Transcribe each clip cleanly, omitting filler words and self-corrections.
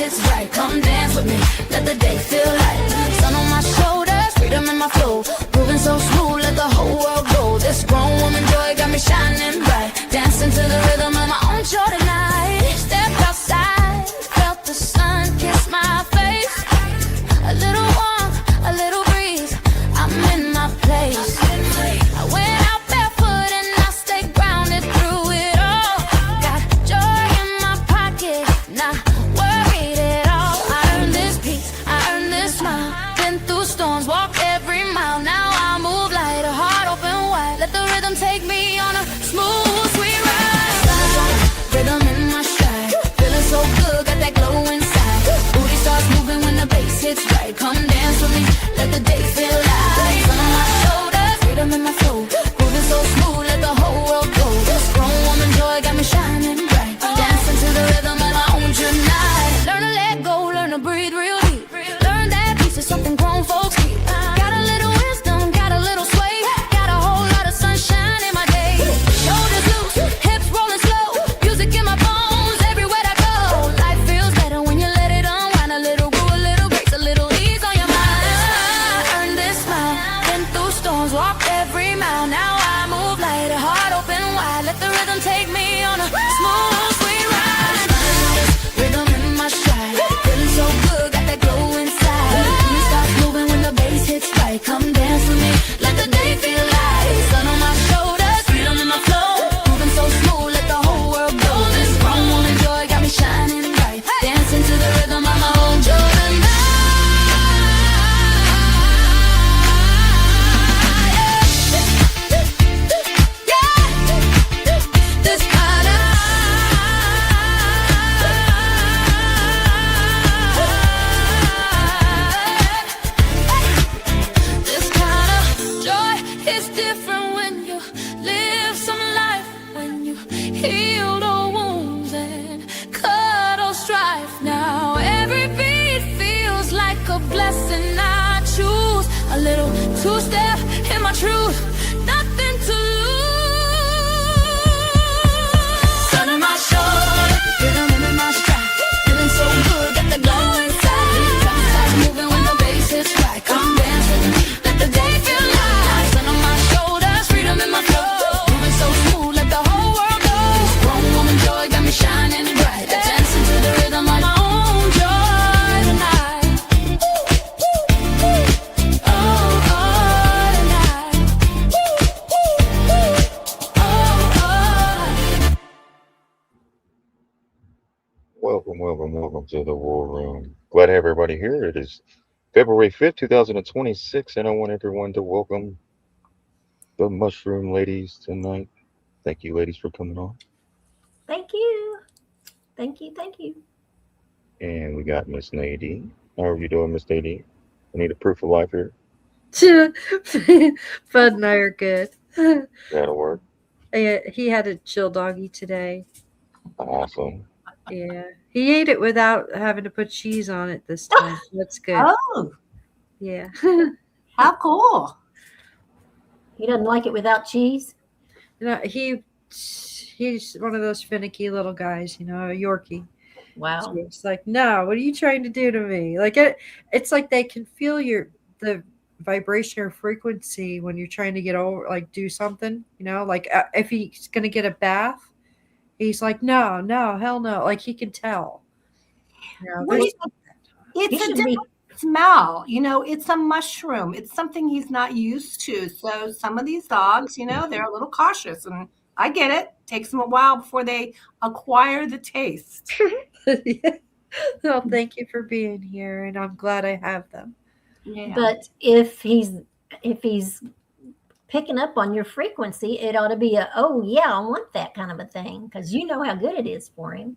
hits right. Come dance with me, let the day feel light. Sun on my shoulders, freedom in my flow. Moving so smooth, let the whole world go. This grown woman joy got me shining bright. Dancing to the rhythm of my own joy tonight. Stepped outside, felt the sun kiss my face. A little warmth, a little breeze, I'm in my place. I went out barefoot and I stayed grounded through it all. Got joy in my pocket, not worried at all. I earned this peace, I earned this smile. Been through storms, walked every mile. Now I move light, a heart open wide. Let the rhythm take me on a smooth, sweet ride. Rhythm in my stride, feeling so good, got that glow inside. Booty starts moving when the bass hits right. Come dance with me, let the day feel light. Sun on my shoulders, freedom in my flow. Moving so smooth, let the whole world go. This grown woman joy got me shining bright. Dancing to the rhythm of my own tonight. Learn to let go, learn to breathe real deep. Learn that peace is something grown folks keep. Got a little wisdom, got a little sway. Got a whole lot of sunshine in my day. Shoulders loose, hips rolling slow. Music in my bones, everywhere I go. Life feels better when you let it unwind. A little groove, a little grace, a little ease on your mind. I earned this smile, been through storms, walked every mile. Now I move light, a heart open wide. Let the rhythm take me on a smooth, sweet ride. Rhythm in my stride, feeling so good, got that glow inside. You start moving when the bass hits right. Come dance with me, let the day feel light. Sun on my shoulders, freedom in my flow. Moving so smooth, let the whole world go. This grown woman joy got me shining bright. Dancing to the rhythm of my own joy tonight. This kind of joy is different when you live some life, when you heal the wounds and cut all strife. Now every beat feels like a blessing. I choose a little two-step in my truth, nothing to lose. Sun on my shoulder, rhythm in my stride. Feeling so good, got the glow inside. Start moving when the bass hits right. Come dance with me, let the day feel light. Sun on my shoulders, freedom in my flow. Moving so smooth, let the whole world go. Grown woman joy got me shining bright. Dancing to the rhythm of my own joy tonight. Oh, oh, tonight. Oh, oh. Welcome to the War Room. Glad to have everybody here. It is February 5th, 2026, and I want everyone to welcome the Mushroom Ladies tonight. Thank you, ladies, for coming on. Thank you. Thank you. Thank you. And we got Miss Nadine. How are you doing, Miss Nadine? I need a proof of life here. Bud and I are good. That'll work. He had a chill doggy today. Awesome. Yeah. He ate it without having to put cheese on it this time. That's good. Oh, Yeah. how cool. He doesn't like it without cheese? He's one of those finicky little guys, a Yorkie. Wow. So it's like, no, what are you trying to do to me? Like it's like they can feel the vibration or frequency when you're trying to get over, like do something, like if he's gonna get a bath, he's like, no, hell no. Like he can tell. It's a different smell. It's a mushroom. It's something he's not used to. So some of these dogs, they're a little cautious, and I get it. Takes them a while before they acquire the taste. Well, thank you for being here, and I'm glad I have them. Yeah. But if he's picking up on your frequency, it ought to be oh yeah, I want that kind of a thing, because you know how good it is for him.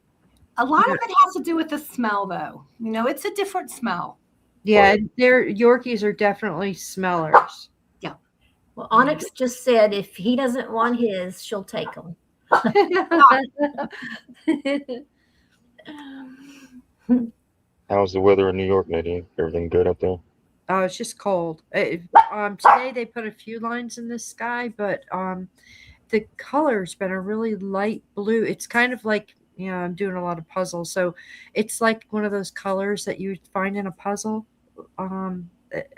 A lot of it has to do with the smell, though. It's a different smell. Yeah, Yorkies are definitely smellers. Yeah. Well, Onyx just said if he doesn't want his, she'll take him. How's the weather in New York, Nadine? Everything good up there? Oh, it's just cold. Today they put a few lines in the sky, but the color's been a really light blue. It's kind of like I'm doing a lot of puzzles. So it's like one of those colors that you find in a puzzle.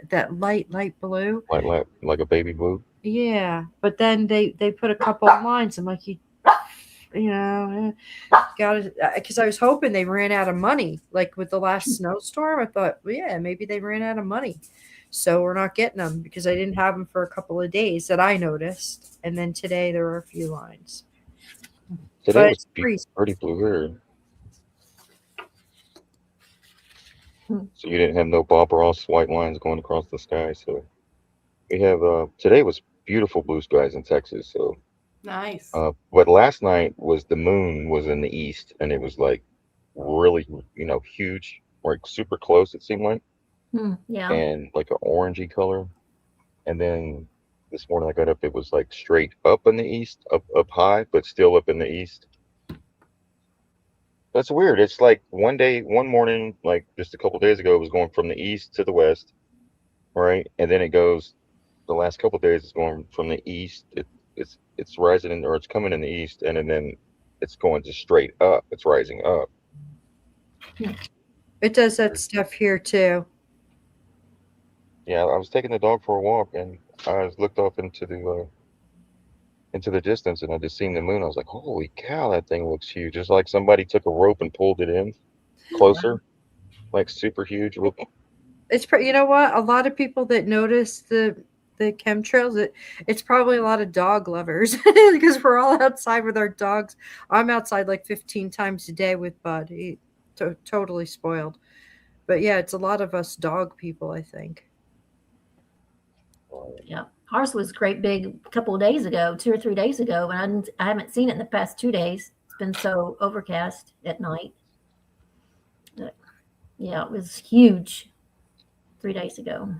That light blue. Like a baby blue. Yeah, but then they put a couple of lines. I'm like, got it, because I was hoping they ran out of money. Like with the last snowstorm, I thought, well, yeah, maybe they ran out of money, so we're not getting them because I didn't have them for a couple of days that I noticed, and then today there were a few lines. Today But was it's freezing. pretty blue here. Hmm. So you didn't have no Bob Ross white lines going across the sky. So we have today was beautiful blue skies in Texas. So Nice. but last night was the moon was in the east and it was like really huge, like super close it seemed like, Yeah. and like an orangey color. And then this morning I got up, it was like straight up in the east, up high, but still up in the east. That's weird. It's like one morning, like just a couple days ago, it was going from the east to the west, right? And then it goes the last couple days it's going from the east. It's rising or it's coming in the east, and then it's going just straight up. It's rising up. It does that stuff here too. Yeah, I was taking the dog for a walk, and I looked off into the distance, and I just seen the moon. I was like, "Holy cow, that thing looks huge!" Just like somebody took a rope and pulled it in closer, like super huge. It's you know what? A lot of people that notice the chemtrails, it's probably a lot of dog lovers because we're all outside with our dogs. I'm outside like 15 times a day with Bud. He totally spoiled. But yeah, it's a lot of us dog people, I think. Yeah. Ours was great big a couple of days ago, 2 or 3 days ago, and I haven't seen it in the past 2 days. It's been so overcast at night. But yeah, it was huge 3 days ago.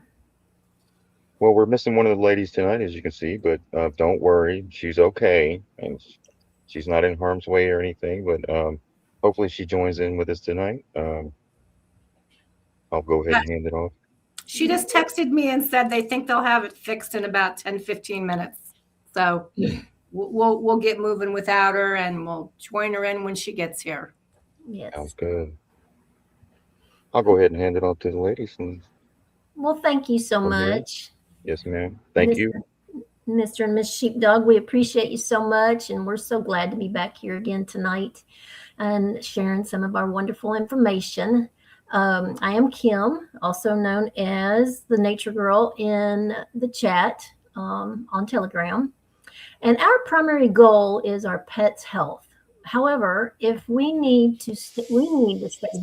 Well, we're missing one of the ladies tonight, as you can see, but don't worry, she's okay, and she's not in harm's way or anything. But hopefully, she joins in with us tonight. I'll go ahead and hand it off. She just texted me and said they think they'll have it fixed in about 10, 15 minutes. So we'll get moving without her, and we'll join her in when she gets here. Yes. Sounds good. I'll go ahead and hand it off to the ladies. And Well, thank you so from here, much, yes, ma'am. Thank you. Mr. and Miss Sheepdog. We appreciate you so much, and we're so glad to be back here again tonight and sharing some of our wonderful information. I am Kim, also known as the Nature Girl in the chat on Telegram. And our primary goal is our pet's health. However, if we need to stay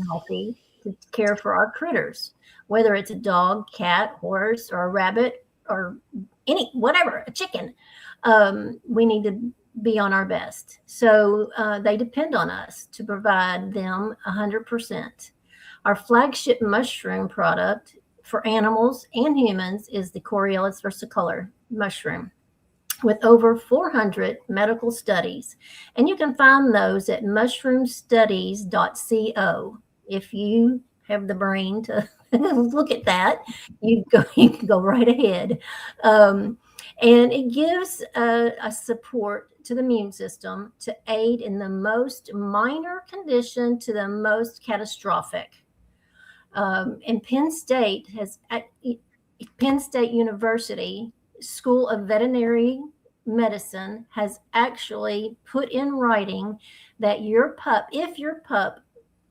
healthy to care for our critters, whether it's a dog, cat, horse, or a rabbit, or whatever, a chicken, we need to be on our best. So they depend on us to provide them 100%. Our flagship mushroom product for animals and humans is the Coriolis versicolor mushroom, with over 400 medical studies. And you can find those at mushroomstudies.co. If you have the brain to look at that, you can go right ahead. And it gives a support to the immune system to aid in the most minor condition to the most catastrophic. And Penn State University School of Veterinary Medicine has actually put in writing that if your pup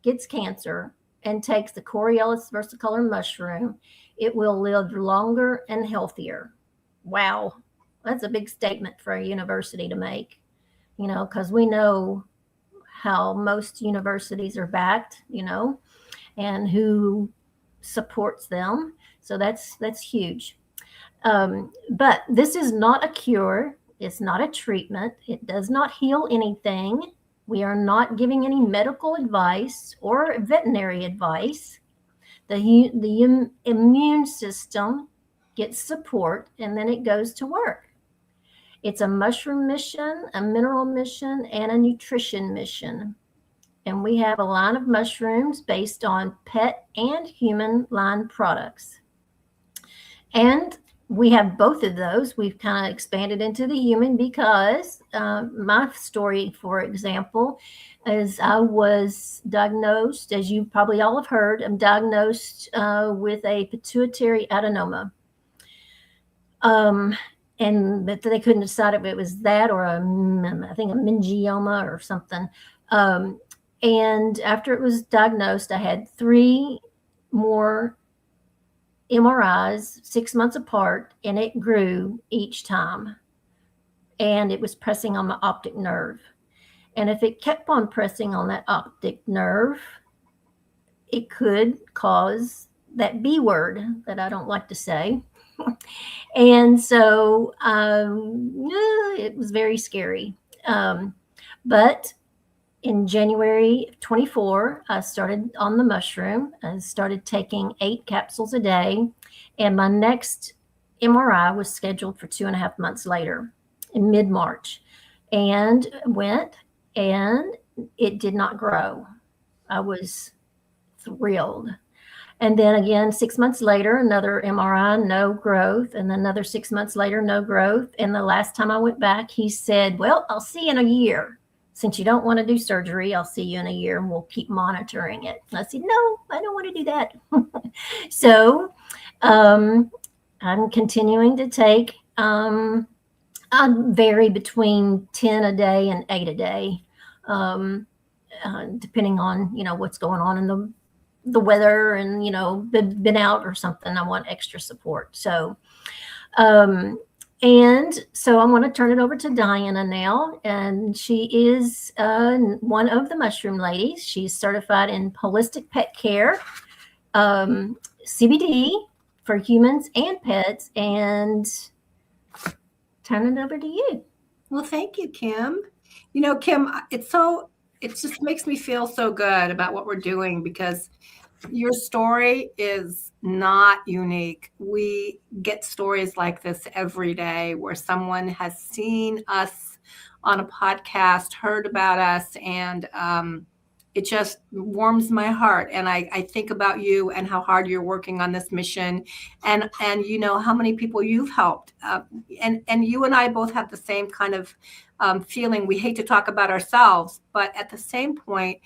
gets cancer and takes the Coriolis versicolor mushroom, it will live longer and healthier. Wow, that's a big statement for a university to make, because we know how most universities are backed, and who supports them. So that's huge. But this is not a cure. It's not a treatment. It does not heal anything. We are not giving any medical advice or veterinary advice. The immune system gets support, and then it goes to work. It's a mushroom mission, a mineral mission, and a nutrition mission. And we have a line of mushrooms based on pet and human line products. And we have both of those. We've kind of expanded into the human because my story, for example, is I was diagnosed, as you probably all have heard, I'm diagnosed with a pituitary adenoma. But they couldn't decide if it was that or I think a meningioma or something. And after it was diagnosed, I had 3 more MRIs 6 months apart, and it grew each time. And it was pressing on my optic nerve. And if it kept on pressing on that optic nerve, it could cause that B word that I don't like to say. And so it was very scary. But in January 24, I started on the mushroom. I started taking 8 capsules a day. And my next MRI was scheduled for 2.5 months later in mid-March. And went, and it did not grow. I was thrilled. And then again, 6 months later, another MRI, no growth. And then another 6 months later, no growth. And the last time I went back, he said, well, I'll see you in a year. Since you don't want to do surgery, I'll see you in a year and we'll keep monitoring it. And I said, no, I don't want to do that. So I'm continuing to take, I vary between 10 a day and 8 a day, depending on, what's going on in the weather and, been out or something. I want extra support. So, and so I'm going to turn it over to Diana now. And she is one of the mushroom ladies. She's certified in holistic pet care, CBD for humans and pets. And turn it over to you. Well, thank you, Kim. Kim, it just makes me feel so good about what we're doing because your story is not unique. We get stories like this every day where someone has seen us on a podcast, heard about us, and it just warms my heart. And I think about you and how hard you're working on this mission and how many people you've helped. And you and I both have the same kind of feeling. We hate to talk about ourselves, but at the same point,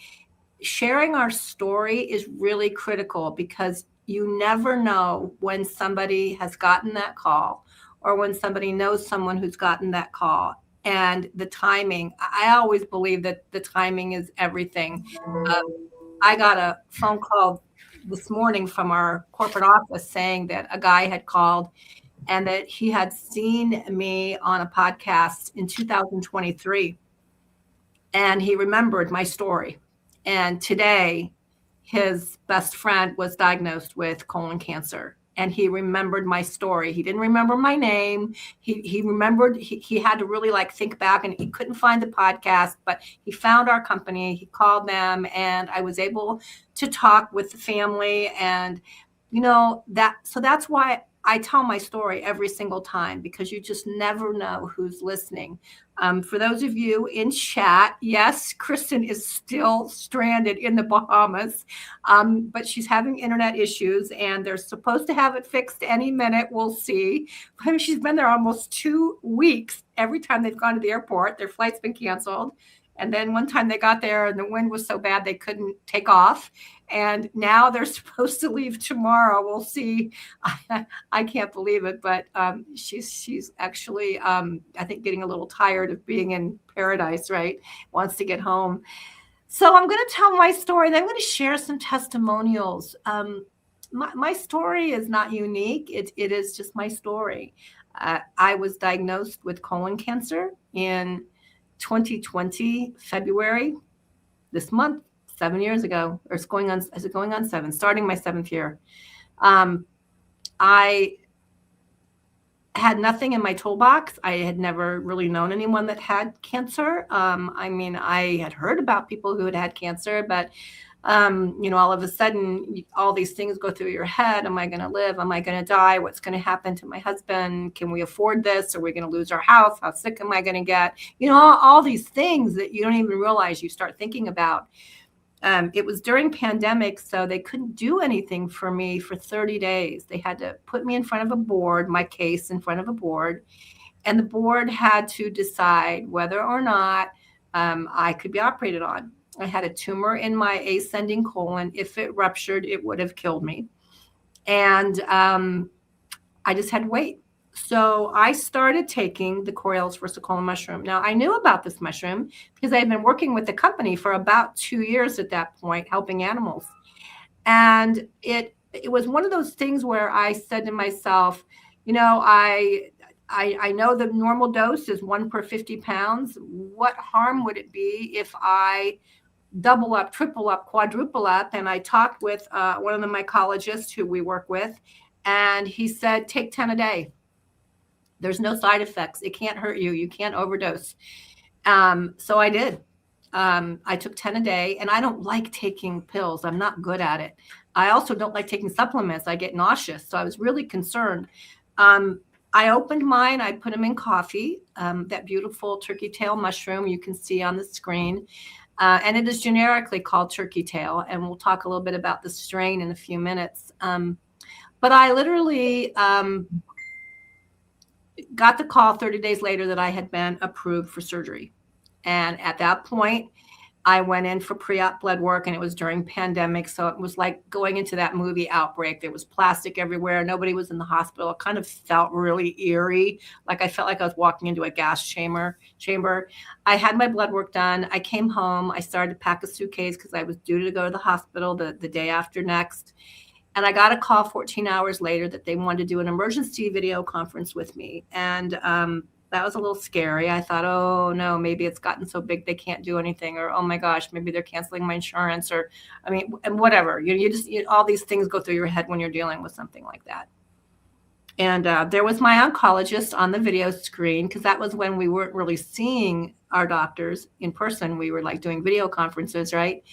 sharing our story is really critical because you never know when somebody has gotten that call or when somebody knows someone who's gotten that call. And the timing, I always believe that the timing is everything. I got a phone call this morning from our corporate office saying that a guy had called and that he had seen me on a podcast in 2023. And he remembered my story. And today, his best friend was diagnosed with colon cancer. And he remembered my story. He didn't remember my name. He remembered, he had to really think back and he couldn't find the podcast, but he found our company. He called them and I was able to talk with the family. And, so that's why I tell my story every single time because you just never know who's listening. For those of you in chat, yes, Kristen is still stranded in the Bahamas, but she's having internet issues and they're supposed to have it fixed any minute. We'll see. But she's been there almost 2 weeks. Every time they've gone to the airport, their flight's been canceled. And then one time they got there and the wind was so bad they couldn't take off. And now they're supposed to leave tomorrow. We'll see. I can't believe it, but she's actually, I think, getting a little tired of being in paradise, right? Wants to get home. So I'm going to tell my story and I'm going to share some testimonials. My story is not unique. It is just my story. I was diagnosed with colon cancer in 2020, February, this month, 7 years ago, or is it going on 7, starting my 7th year. I had nothing in my toolbox. I had never really known anyone that had cancer. I had heard about people who had had cancer, but all of a sudden, all these things go through your head. Am I going to live? Am I going to die? What's going to happen to my husband? Can we afford this? Are we going to lose our house? How sick am I going to get? All these things that you don't even realize you start thinking about. It was during pandemic, so they couldn't do anything for me for 30 days. They had to put me in front of a board, my case in front of a board, and the board had to decide whether or not I could be operated on. I had a tumor in my ascending colon. If it ruptured, it would have killed me. And I just had to wait. So I started taking the Coriolis versicolor mushroom. Now, I knew about this mushroom because I had been working with the company for about 2 years at that point, helping animals. And it was one of those things where I said to myself, you know, I know the normal dose is 1 per 50 pounds. What harm would it be if I double up, triple up, quadruple up? And I talked with one of the mycologists who we work with, and he said, take 10 a day. There's no side effects. It can't hurt you. You can't overdose. So I did. I took 10 a day, and I don't like taking pills. I'm not good at it. I also don't like taking supplements. I get nauseous. So I was really concerned. I opened mine. I put them in coffee, that beautiful turkey tail mushroom you can see on the screen. And it is generically called turkey tail. And we'll talk a little bit about the strain in a few minutes. But I literally got the call 30 days later that I had been approved for surgery. And at that point, I went in for pre-op blood work, and it was during pandemic. So it was like going into that movie Outbreak. There was plastic everywhere. Nobody was in the hospital. It kind of felt really eerie. Like I felt like I was walking into a gas chamber. I had my blood work done. I came home. I started to pack a suitcase because I was due to go to the hospital the day after next. And I got a call 14 hours later that they wanted to do an emergency video conference with me. And that was a little scary. I thought, oh no, maybe it's gotten so big they can't do anything, or oh my gosh, maybe they're canceling my insurance, or I mean, and whatever. All these things go through your head when you're dealing with something like that. And there was my oncologist on the video screen, because that was when we weren't really seeing our doctors in person. We were like doing video conferences, right?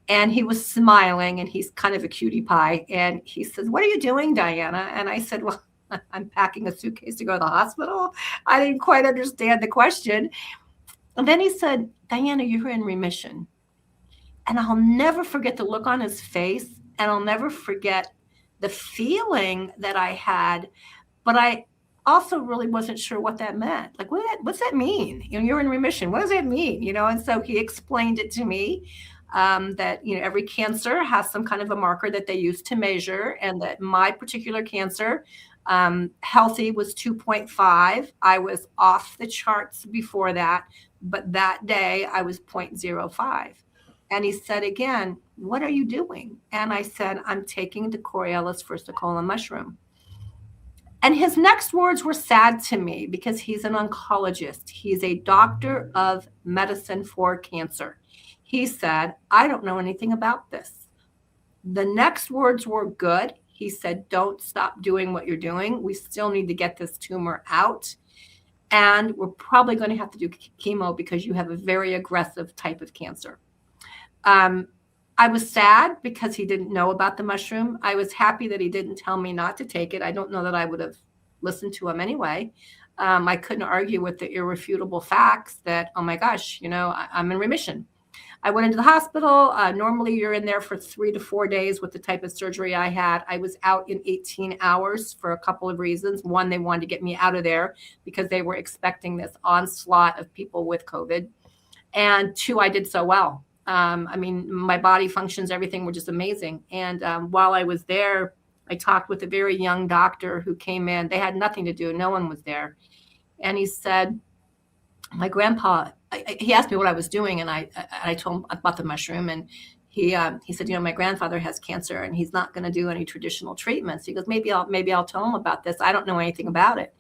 And he was smiling, and he's kind of a cutie pie. And he says, "What are you doing, Diana?" And I said, "Well, I'm packing a suitcase to go to the hospital." I didn't quite understand the question. And then he said, "Diana, you're in remission." And I'll never forget the look on his face, and I'll never forget the feeling that I had. But I also really wasn't sure what that meant. Like, what's that mean? You're in remission. What does that mean? And so he explained it to me. That every cancer has some kind of a marker that they use to measure, and that my particular cancer, healthy, was 2.5. I was off the charts before that, but that day I was 0.05. And he said again, "What are you doing?" And I said, "I'm taking the Coriolis versicolor mushroom." And his next words were sad to me, because he's an oncologist. He's a doctor of medicine for cancer. He said, "I don't know anything about this." The next words were good. He said, "Don't stop doing what you're doing. We still need to get this tumor out. And we're probably going to have to do chemo because you have a very aggressive type of cancer." I was sad because he didn't know about the mushroom. I was happy that he didn't tell me not to take it. I don't know that I would have listened to him anyway. I couldn't argue with the irrefutable facts that, oh my gosh, I'm in remission. I went into the hospital. Normally you're in there for 3 to 4 days with the type of surgery I had. I was out in 18 hours for a couple of reasons. One, they wanted to get me out of there because they were expecting this onslaught of people with COVID. And 2, I did so well. I mean, my body functions, everything were just amazing. And while I was there, I talked with a very young doctor who came in. They had nothing to do. No one was there. And he said, my grandpa, he asked me what I was doing, and I told him about the mushroom, and he said, my grandfather has cancer, and he's not going to do any traditional treatments. He goes, maybe I'll tell him about this. I don't know anything about it.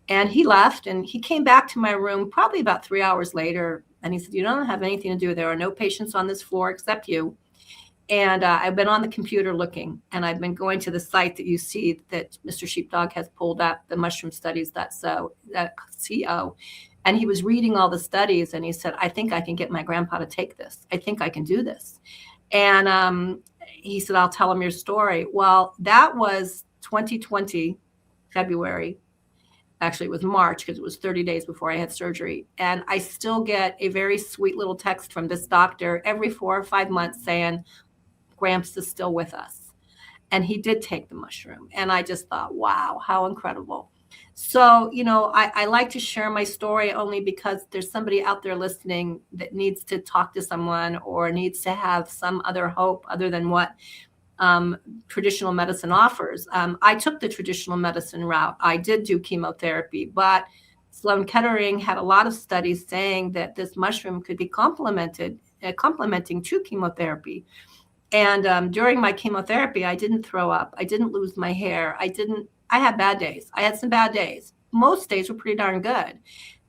And he left, and he came back to my room probably about 3 hours later, and he said, "You don't have anything to do. There are no patients on this floor except you." And I've been on the computer looking, and I've been going to the site that you see that Mr. Sheepdog has pulled up, the mushroomstudies.co. And he was reading all the studies, and he said, "I think I can get my grandpa to take this. I think I can do this." And he said, "I'll tell him your story." Well, that was 2020, February. Actually, it was March because it was 30 days before I had surgery. And I still get a very sweet little text from this doctor every 4 or 5 months saying, Gramps is still with us. And he did take the mushroom. And I just thought, wow, how incredible. So, I like to share my story only because there's somebody out there listening that needs to talk to someone or needs to have some other hope other than what traditional medicine offers. I took the traditional medicine route. I did do chemotherapy, but Sloan Kettering had a lot of studies saying that this mushroom could be complementing to chemotherapy. And during my chemotherapy, I didn't throw up. I didn't lose my hair. I had bad days. I had some bad days. Most days were pretty darn good.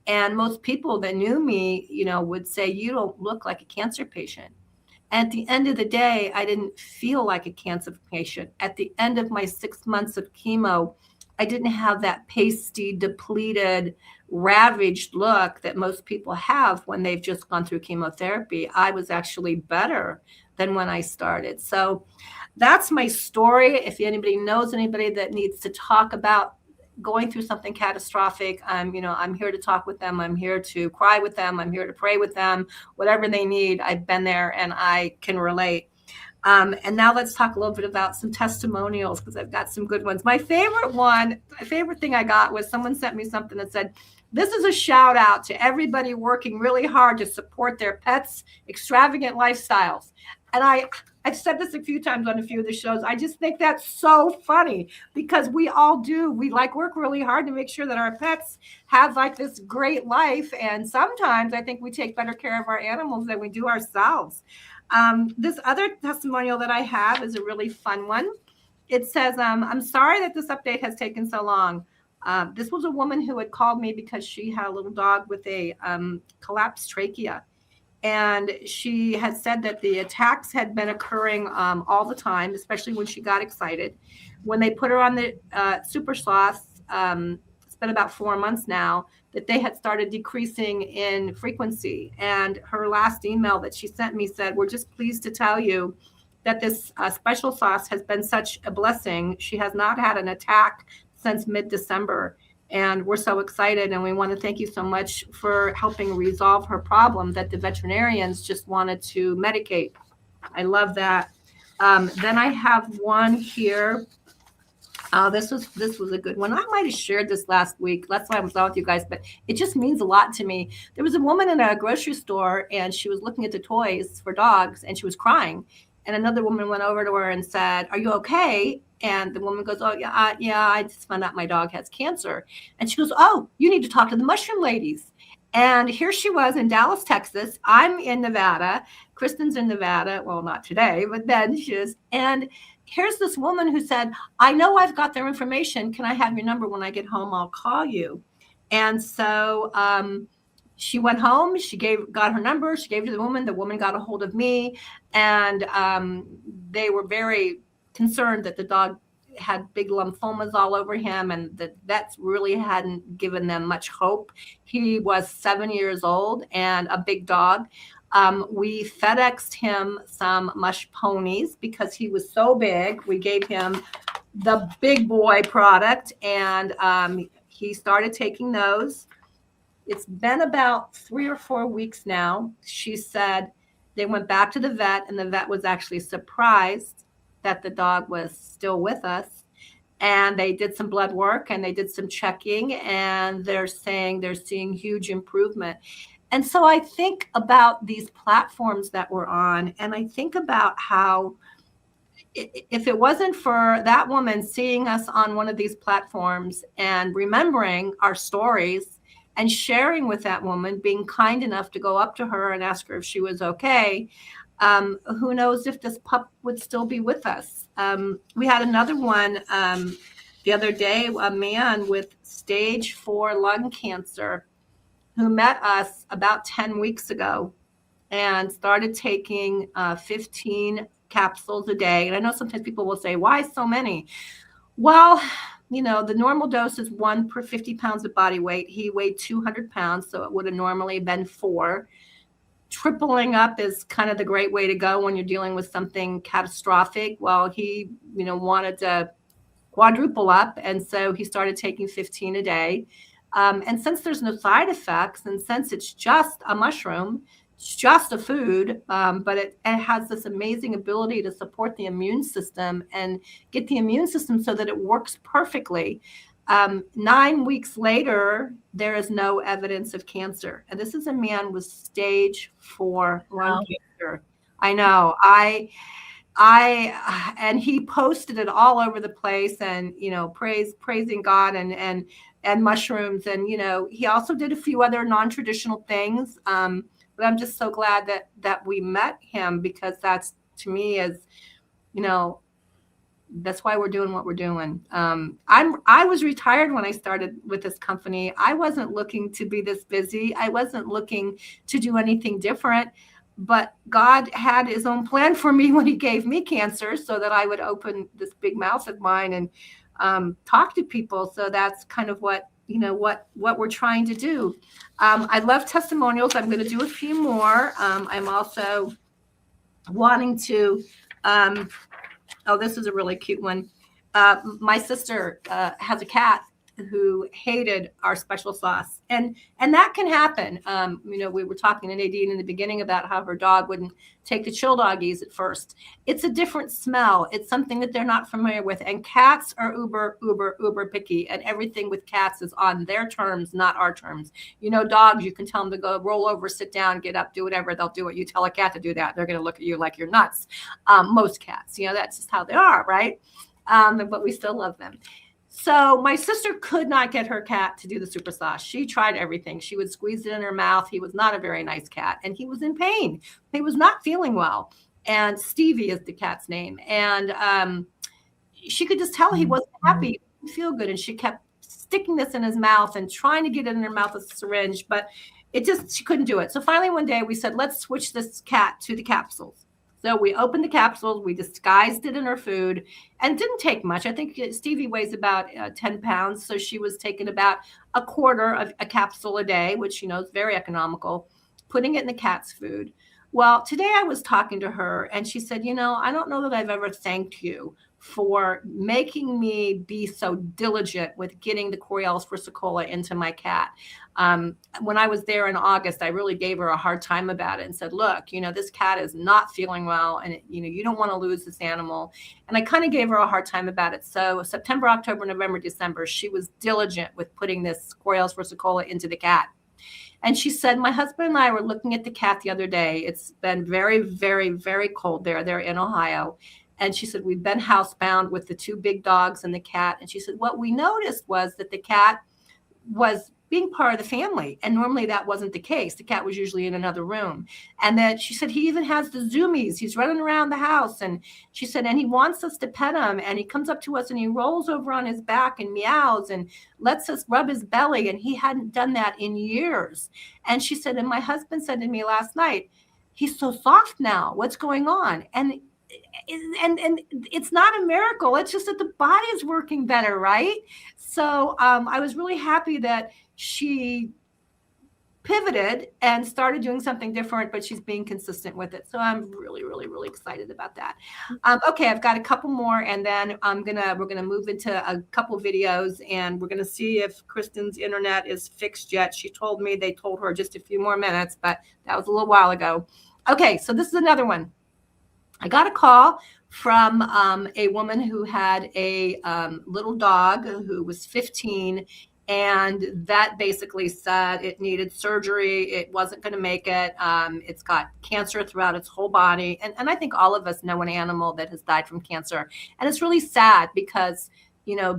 And most people that knew me, would say, you don't look like a cancer patient. At the end of the day, I didn't feel like a cancer patient. At the end of my 6 months of chemo, I didn't have that pasty, depleted, ravaged look that most people have when they've just gone through chemotherapy. I was actually better than when I started. So that's my story. If anybody knows anybody that needs to talk about going through something catastrophic, I'm here to talk with them. I'm here to cry with them. I'm here to pray with them, whatever they need. I've been there and I can relate. And now let's talk a little bit about some testimonials because I've got some good ones. My favorite thing I got was someone sent me something that said, this is a shout out to everybody working really hard to support their pets' extravagant lifestyles. And I've said this a few times on a few of the shows. I just think that's so funny because we all do. We work really hard to make sure that our pets have this great life. And sometimes I think we take better care of our animals than we do ourselves. This other testimonial that I have is a really fun one. It says, I'm sorry that this update has taken so long. This was a woman who had called me because she had a little dog with a collapsed trachea. And she had said that the attacks had been occurring all the time, especially when she got excited. When they put her on the super sauce, it's been about 4 months now, that they had started decreasing in frequency. And her last email that she sent me said, we're just pleased to tell you that this special sauce has been such a blessing. She has not had an attack since mid-December. And we're so excited, and we want to thank you so much for helping resolve her problem that the veterinarians just wanted to medicate. I love that. Then I have one here. This was a good one. I might have shared this last week. That's why I was on with you guys, but it just means a lot to me. There was a woman in a grocery store, and she was looking at the toys for dogs, and she was crying. And another woman went over to her and said, "Are you okay?" And the woman goes, "Oh, yeah, I just found out my dog has cancer." And she goes, "Oh, you need to talk to the mushroom ladies." And here she was in Dallas, Texas. I'm in Nevada. Kristen's in Nevada. Well, not today, but then she is. And here's this woman who said, "I know I've got their information. Can I have your number? When I get home, I'll call you." And so she went home. She got her number. She gave it to the woman. The woman got a hold of me. And they were very concerned that the dog had big lymphomas all over him, and the vets really hadn't given them much hope. He was 7 years old and a big dog. We FedExed him some mush ponies because he was so big. We gave him the big boy product, and he started taking those. It's been about 3 or 4 weeks now. She said they went back to the vet, and the vet was actually surprised that the dog was still with us. And they did some blood work and they did some checking, and they're saying they're seeing huge improvement. And so I think about these platforms that we're on, and I think about how if it wasn't for that woman seeing us on one of these platforms and remembering our stories and sharing with that woman, being kind enough to go up to her and ask her if she was okay, who knows if this pup would still be with us. We had another one the other day, a man with stage 4 lung cancer who met us about 10 weeks ago and started taking 15 capsules a day. And I know sometimes people will say, why so many? Well, the normal dose is 1 per 50 pounds of body weight. He weighed 200 pounds, so it would have normally been 4. Tripling up is kind of the great way to go when you're dealing with something catastrophic. Well, he, wanted to quadruple up. And so he started taking 15 a day. And since there's no side effects, and since it's just a mushroom, it's just a food, but it has this amazing ability to support the immune system and get the immune system so that it works perfectly. 9 weeks later, there is no evidence of cancer. And this is a man with stage 4 lung cancer. I know. And he posted it all over the place, and praising God and mushrooms, and he also did a few other non-traditional things. But I'm just so glad that we met him, because that's, to me, is that's why we're doing what we're doing. I was retired when I started with this company. I wasn't looking to be this busy. I wasn't looking to do anything different. But God had his own plan for me when he gave me cancer, so that I would open this big mouth of mine and talk to people. So that's kind of what we're trying to do. I love testimonials. I'm going to do a few more. I'm also wanting to, this is a really cute one. My sister has a cat who hated our special sauce, and that can happen. We were talking to Nadine in the beginning about how her dog wouldn't take the chill doggies at first. It's a different smell. It's something that they're not familiar with, and cats are uber picky, and everything with cats is on their terms, not our terms. Dogs, you can tell them to go roll over, sit down, get up, do whatever. They'll do it. You tell a cat to do that, they're going to look at you like you're nuts. Most cats, that's just how they are, right? But we still love them. So my sister could not get her cat to do the super sauce. She tried everything. She would squeeze it in her mouth. He was not a very nice cat, and he was in pain. He was not feeling well. And Stevie is the cat's name. And she could just tell he wasn't happy. He didn't feel good. And she kept sticking this in his mouth and trying to get it in her mouth with a syringe, but she couldn't do it. So finally one day we said, let's switch this cat to the capsules. So we opened the capsules, we disguised it in her food, and didn't take much. I think Stevie weighs about 10 pounds. So she was taking about a quarter of a capsule a day, which, is very economical, putting it in the cat's food. Well, today I was talking to her, and she said, I don't know that I've ever thanked you for making me be so diligent with getting the Coriolis versicolor into my cat. When I was there in August, I really gave her a hard time about it and said, look, this cat is not feeling well, and you don't want to lose this animal. And I kind of gave her a hard time about it. So September, October, November, December, she was diligent with putting this Coriolis versicolor into the cat. And she said, my husband and I were looking at the cat the other day. It's been very, very, very cold there. They're in Ohio. And she said, we've been housebound with the 2 big dogs and the cat. And she said, what we noticed was that the cat was being part of the family. And normally that wasn't the case. The cat was usually in another room. And then she said, he even has the zoomies. He's running around the house. And she said, and he wants us to pet him. And he comes up to us and he rolls over on his back and meows and lets us rub his belly. And he hadn't done that in years. And she said, and my husband said to me last night, he's so soft now. What's going on? And it's not a miracle. It's just that the body is working better, right? So I was really happy that she pivoted and started doing something different, but she's being consistent with it. So I'm really, really, really excited about that. Okay, I've got a couple more, and then we're gonna move into a couple videos, and we're gonna see if Kristen's internet is fixed yet. She told me they told her just a few more minutes, but that was a little while ago. Okay, so this is another one. I got a call from a woman who had a little dog who was 15, and that basically said it needed surgery. It wasn't going to make it. It's got cancer throughout its whole body. And I think all of us know an animal that has died from cancer. And it's really sad because,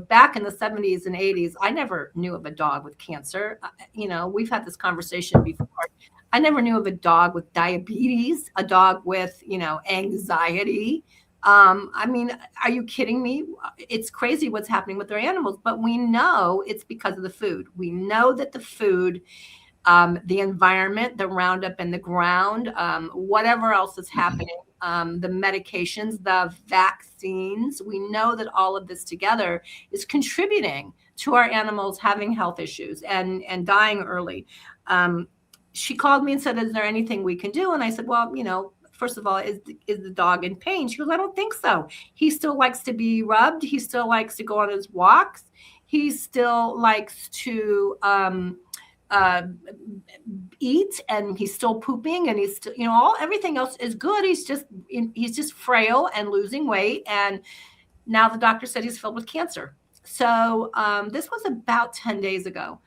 back in the 70s and 80s, I never knew of a dog with cancer. We've had this conversation before. I never knew of a dog with diabetes, a dog with, anxiety. I mean, are you kidding me? It's crazy what's happening with their animals, but we know it's because of the food. We know that the food, the environment, the Roundup in the ground, whatever else is happening, the medications, the vaccines, we know that all of this together is contributing to our animals having health issues and dying early. She called me and said, is there anything we can do? And I said, well, first of all, is the dog in pain? She goes, I don't think so. He still likes to be rubbed. He still likes to go on his walks. He still likes to eat, and he's still pooping, and he's still, everything else is good. He's just frail and losing weight. And now the doctor said he's filled with cancer. So this was about 10 days ago.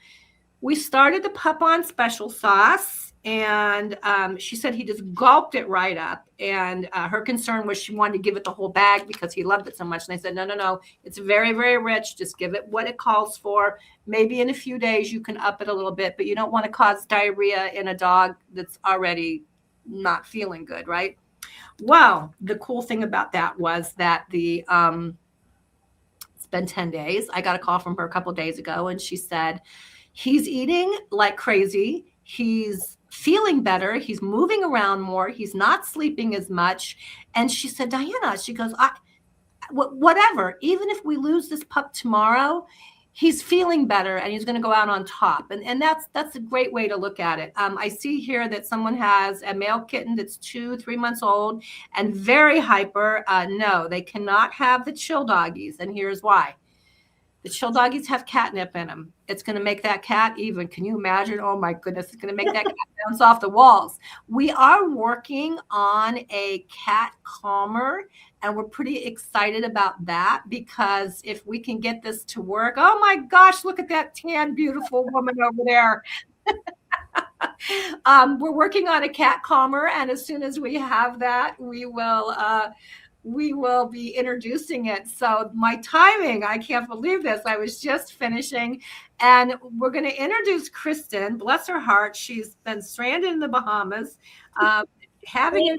We started the pup on special sauce, and she said he just gulped it right up. And her concern was she wanted to give it the whole bag because he loved it so much. And I said, no, it's very, very rich. Just give it what it calls for. Maybe in a few days you can up it a little bit, but you don't want to cause diarrhea in a dog that's already not feeling good, right? Well, the cool thing about that was that it's been 10 days. I got a call from her a couple of days ago, and she said, he's eating like crazy. He's feeling better. He's moving around more. He's not sleeping as much. And she said, Diana, she goes, whatever, even if we lose this pup tomorrow, he's feeling better and he's going to go out on top. And that's a great way to look at it. I see here that someone has a male kitten that's 2-3 months old and very hyper. No, they cannot have the chill doggies. And here's why. The chill doggies have catnip in them. It's going to make that cat even. Can you imagine? Oh my goodness, it's going to make that cat bounce off the walls. We are working on a cat calmer, and we're pretty excited about that, because if we can get this to work, oh my gosh, look at that tan, beautiful woman over there. We're working on a cat calmer, and as soon as we have that, we will be introducing it. So my timing, I can't believe this. I was just finishing, and we're going to introduce Kristen. Bless her heart. She's been stranded in the Bahamas, having a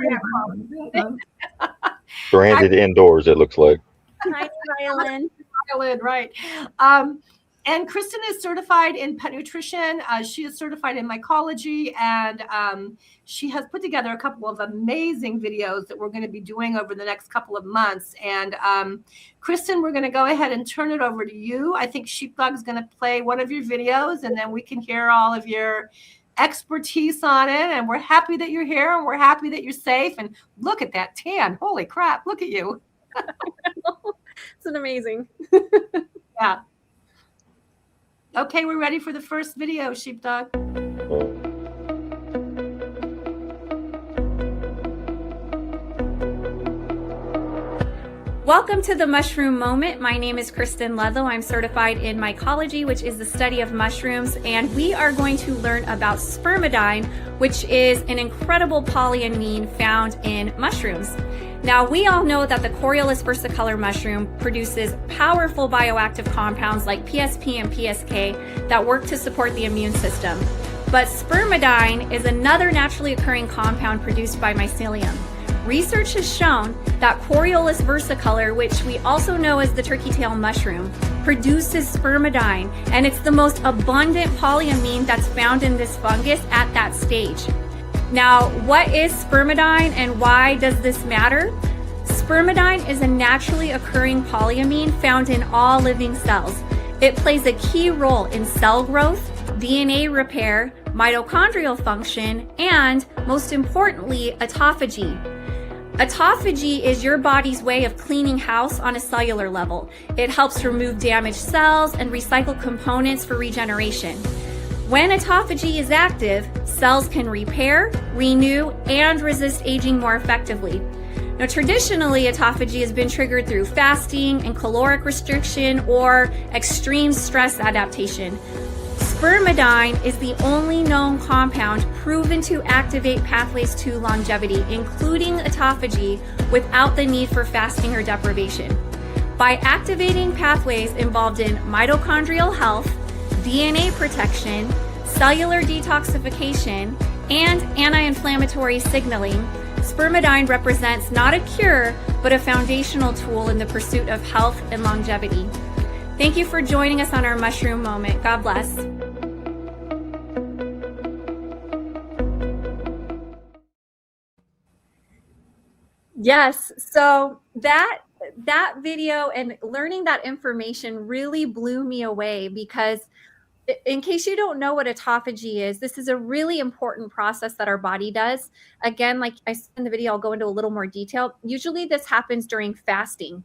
Stranded indoors, it looks like. Hi, Island. Island, right. And Kristen is certified in pet nutrition. She is certified in mycology, and she has put together a couple of amazing videos that we're going to be doing over the next couple of months. And Kristen, we're going to go ahead and turn it over to you. I think Sheepdog is going to play one of your videos, and then we can hear all of your expertise on it. And we're happy that you're here, and we're happy that you're safe. And look at that tan. Holy crap. Look at you. It's an amazing. Yeah. Okay, we're ready for the first video, Sheepdog. Welcome to the Mushroom Moment. My name is Kristen Ludlow. I'm certified in mycology, which is the study of mushrooms, and we are going to learn about spermidine, which is an incredible polyamine found in mushrooms. Now, we all know that the Coriolis versicolor mushroom produces powerful bioactive compounds like PSP and PSK that work to support the immune system. But spermidine is another naturally occurring compound produced by mycelium. Research has shown that Coriolis versicolor, which we also know as the turkey tail mushroom, produces spermidine, and it's the most abundant polyamine that's found in this fungus at that stage. Now, what is spermidine and why does this matter? Spermidine is a naturally occurring polyamine found in all living cells. It plays a key role in cell growth, DNA repair, mitochondrial function, and most importantly, autophagy. Autophagy is your body's way of cleaning house on a cellular level. It helps remove damaged cells and recycle components for regeneration. When autophagy is active, cells can repair, renew, and resist aging more effectively. Now, traditionally, autophagy has been triggered through fasting and caloric restriction or extreme stress adaptation. Spermidine is the only known compound proven to activate pathways to longevity, including autophagy, without the need for fasting or deprivation. By activating pathways involved in mitochondrial health, DNA protection, cellular detoxification, and anti-inflammatory signaling, spermidine represents not a cure, but a foundational tool in the pursuit of health and longevity. Thank you for joining us on our Mushroom Moment. God bless. Yes, so that video and learning that information really blew me away, because in case you don't know what autophagy is, this is a really important process that our body does. Again, like I said in the video, I'll go into a little more detail. Usually this happens during fasting.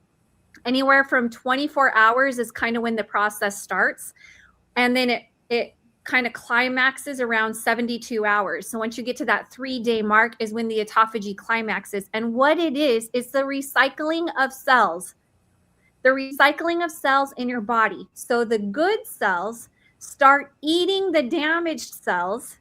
Anywhere from 24 hours is kind of when the process starts. And then it kind of climaxes around 72 hours. So once you get to that 3-day mark is when the autophagy climaxes. And what it is the recycling of cells. The recycling of cells in your body. So the good cells start eating the damaged cells,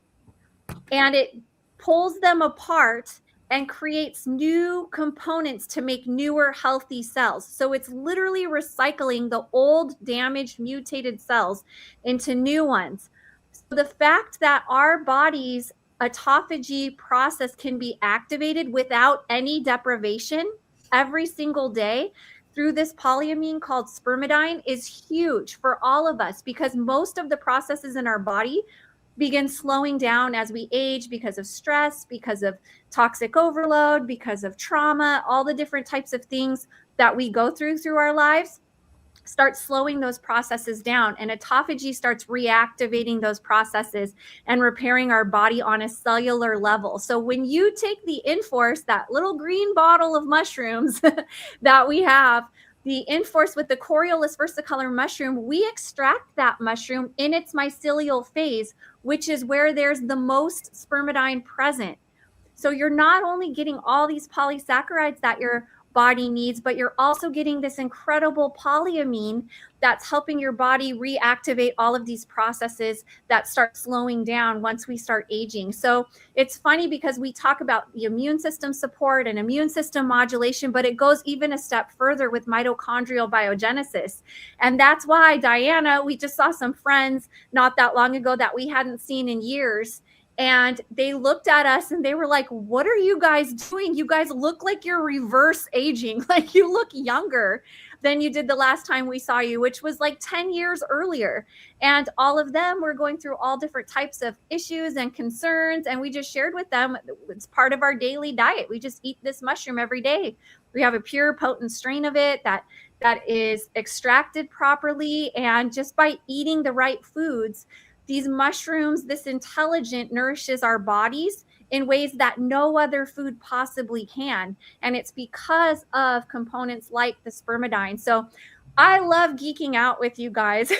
and it pulls them apart and creates new components to make newer healthy cells. So it's literally recycling the old damaged mutated cells into new ones. So the fact that our body's autophagy process can be activated without any deprivation every single day through this polyamine called spermidine is huge for all of us, because most of the processes in our body begin slowing down as we age because of stress, because of toxic overload, because of trauma, all the different types of things that we go through our lives start slowing those processes down, and autophagy starts reactivating those processes and repairing our body on a cellular level. So when you take the Inforce, that little green bottle of mushrooms that we have, the Inforce with the Coriolis versicolor mushroom, we extract that mushroom in its mycelial phase, which is where there's the most spermidine present. So you're not only getting all these polysaccharides that your body needs, but you're also getting this incredible polyamine that's helping your body reactivate all of these processes that start slowing down once we start aging. So it's funny because we talk about the immune system support and immune system modulation, but it goes even a step further with mitochondrial biogenesis. And that's why, Diana, we just saw some friends not that long ago that we hadn't seen in years. And they looked at us and they were like, what are you guys doing? You guys look like you're reverse aging. Like you look younger than you did the last time we saw you, which was like 10 years earlier. And all of them were going through all different types of issues and concerns. And we just shared with them, it's part of our daily diet. We just eat this mushroom every day. We have a pure, potent strain of it that is extracted properly. And just by eating the right foods, these mushrooms, this intelligent, nourishes our bodies in ways that no other food possibly can. And it's because of components like the spermidine. So I love geeking out with you guys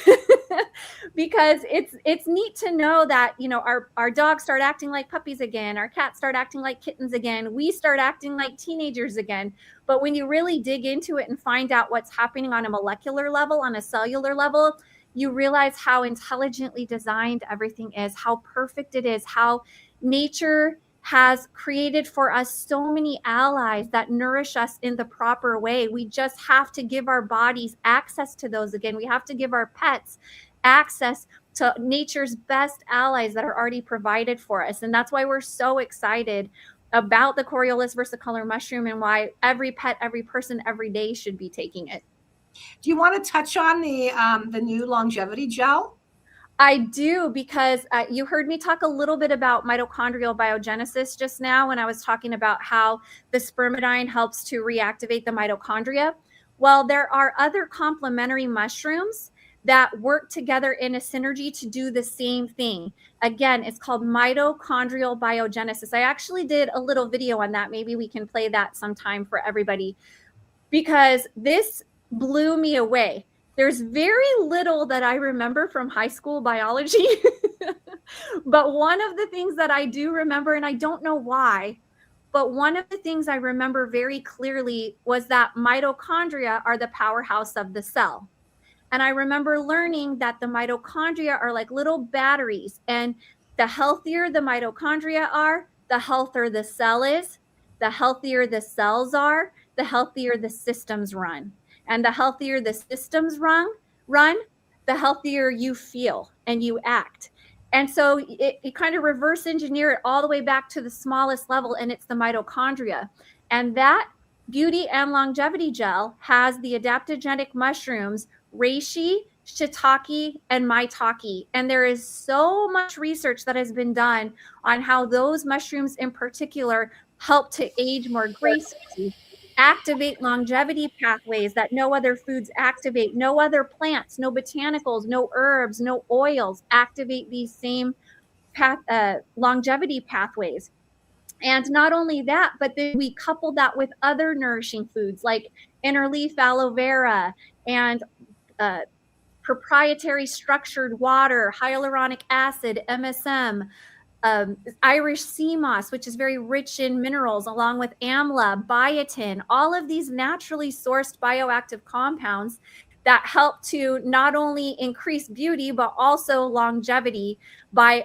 because it's neat to know that, you know, our dogs start acting like puppies again. Our cats start acting like kittens again. We start acting like teenagers again. But when you really dig into it and find out what's happening on a molecular level, on a cellular level, you realize how intelligently designed everything is, how perfect it is, how nature has created for us so many allies that nourish us in the proper way. We just have to give our bodies access to those again. We have to give our pets access to nature's best allies that are already provided for us. And that's why we're so excited about the Coriolis versicolor mushroom and why every pet, every person, every day should be taking it. Do you want to touch on the new longevity gel? I do, because you heard me talk a little bit about mitochondrial biogenesis just now when I was talking about how the spermidine helps to reactivate the mitochondria. Well, there are other complementary mushrooms that work together in a synergy to do the same thing. Again, it's called mitochondrial biogenesis. I actually did a little video on that. Maybe we can play that sometime for everybody, because this blew me away. There's very little that I remember from high school biology, but one of the things that I do remember, and I don't know why, but one of the things I remember very clearly was that mitochondria are the powerhouse of the cell. And I remember learning that the mitochondria are like little batteries, and the healthier the mitochondria are, the healthier the cell is. The healthier the cells are, the healthier the systems run. And the healthier the systems run, the healthier you feel and you act. And so it kind of reverse engineer it all the way back to the smallest level, and it's the mitochondria. And that beauty and longevity gel has the adaptogenic mushrooms, reishi, shiitake, and maitake. And there is so much research that has been done on how those mushrooms in particular help to age more gracefully activate longevity pathways that no other foods activate. No other plants, no botanicals, no herbs, no oils activate these same longevity pathways. And not only that, but then we couple that with other nourishing foods like interleaf aloe vera and proprietary structured water, hyaluronic acid, MSM, Irish sea moss, which is very rich in minerals, along with amla, biotin, all of these naturally sourced bioactive compounds that help to not only increase beauty, but also longevity by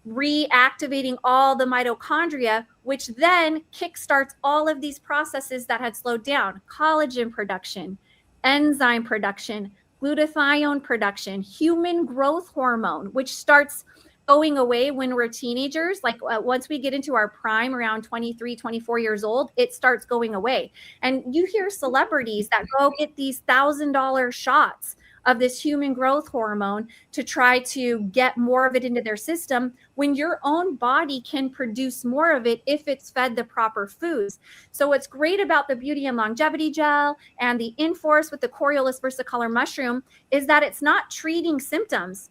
reactivating all the mitochondria, which then kickstarts all of these processes that had slowed down: collagen production, enzyme production, glutathione production, human growth hormone, which starts going away when we're teenagers. Like once we get into our prime around 23, 24 years old, it starts going away. And you hear celebrities that go get these $1,000 shots of this human growth hormone to try to get more of it into their system, when your own body can produce more of it if it's fed the proper foods. So what's great about the Beauty and Longevity Gel and the Inforce with the Coriolus versicolor mushroom is that it's not treating symptoms.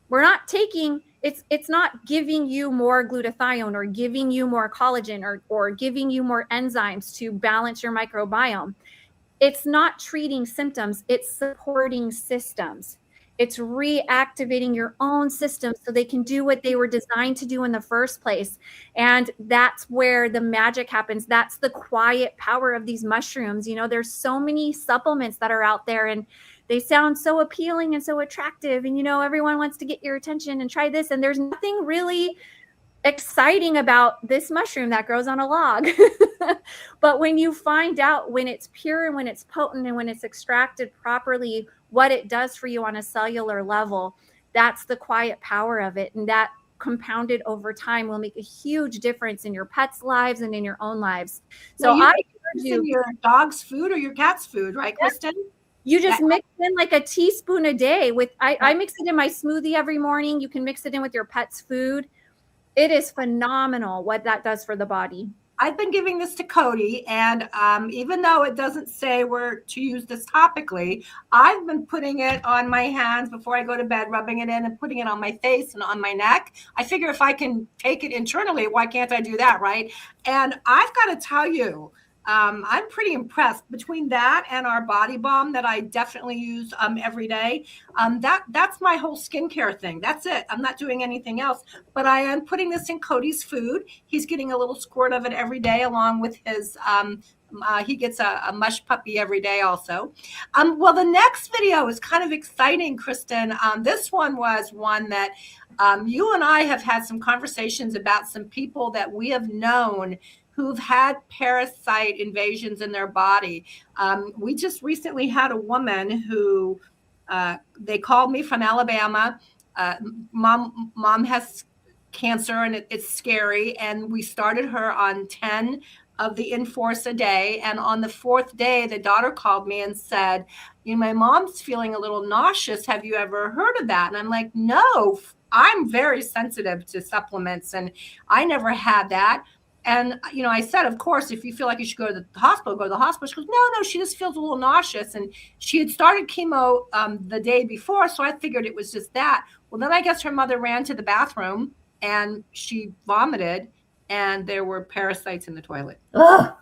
We're not taking, it's not giving you more glutathione or giving you more collagen or giving you more enzymes to balance your microbiome. It's not treating symptoms, it's supporting systems. It's reactivating your own systems so they can do what they were designed to do in the first place. And that's where the magic happens. That's the quiet power of these mushrooms. You know, there's so many supplements that are out there and they sound so appealing and so attractive. And, you know, everyone wants to get your attention and try this. And there's nothing really exciting about this mushroom that grows on a log. But when you find out when it's pure and when it's potent and when it's extracted properly, what it does for you on a cellular level, that's the quiet power of it. And that compounded over time will make a huge difference in your pets' lives and in your own lives. So now, I encourage you in your dog's food or your cat's food, right, Kristen? You just mix in like a teaspoon a day with, I mix it in my smoothie every morning. You can mix it in with your pet's food. It is phenomenal what that does for the body. I've been giving this to Cody, and even though it doesn't say where to use this topically, I've been putting it on my hands before I go to bed, rubbing it in and putting it on my face and on my neck. I figure if I can take it internally, why can't I do that, right? And I've got to tell you, I'm pretty impressed between that and our body balm that I definitely use every day. That's my whole skincare thing. That's it. I'm not doing anything else, but I am putting this in Cody's food. He's getting a little squirt of it every day along with his, he gets a mush puppy every day also. Well, the next video is kind of exciting, Kristen. This one was one that you and I have had some conversations about some people that we have known who've had parasite invasions in their body. We just recently had a woman who, they called me from Alabama. Mom has cancer and it's scary. And we started her on 10 of the Inforce a day. And on the 4th day, the daughter called me and said, you know, my mom's feeling a little nauseous. Have you ever heard of that? And I'm like, no, I'm very sensitive to supplements and I never had that. And, you know, I said, of course, if you feel like you should go to the hospital, go to the hospital. She goes, no, she just feels a little nauseous. And she had started chemo the day before. So I figured it was just that. Well, then I guess her mother ran to the bathroom and she vomited and there were parasites in the toilet. Ugh.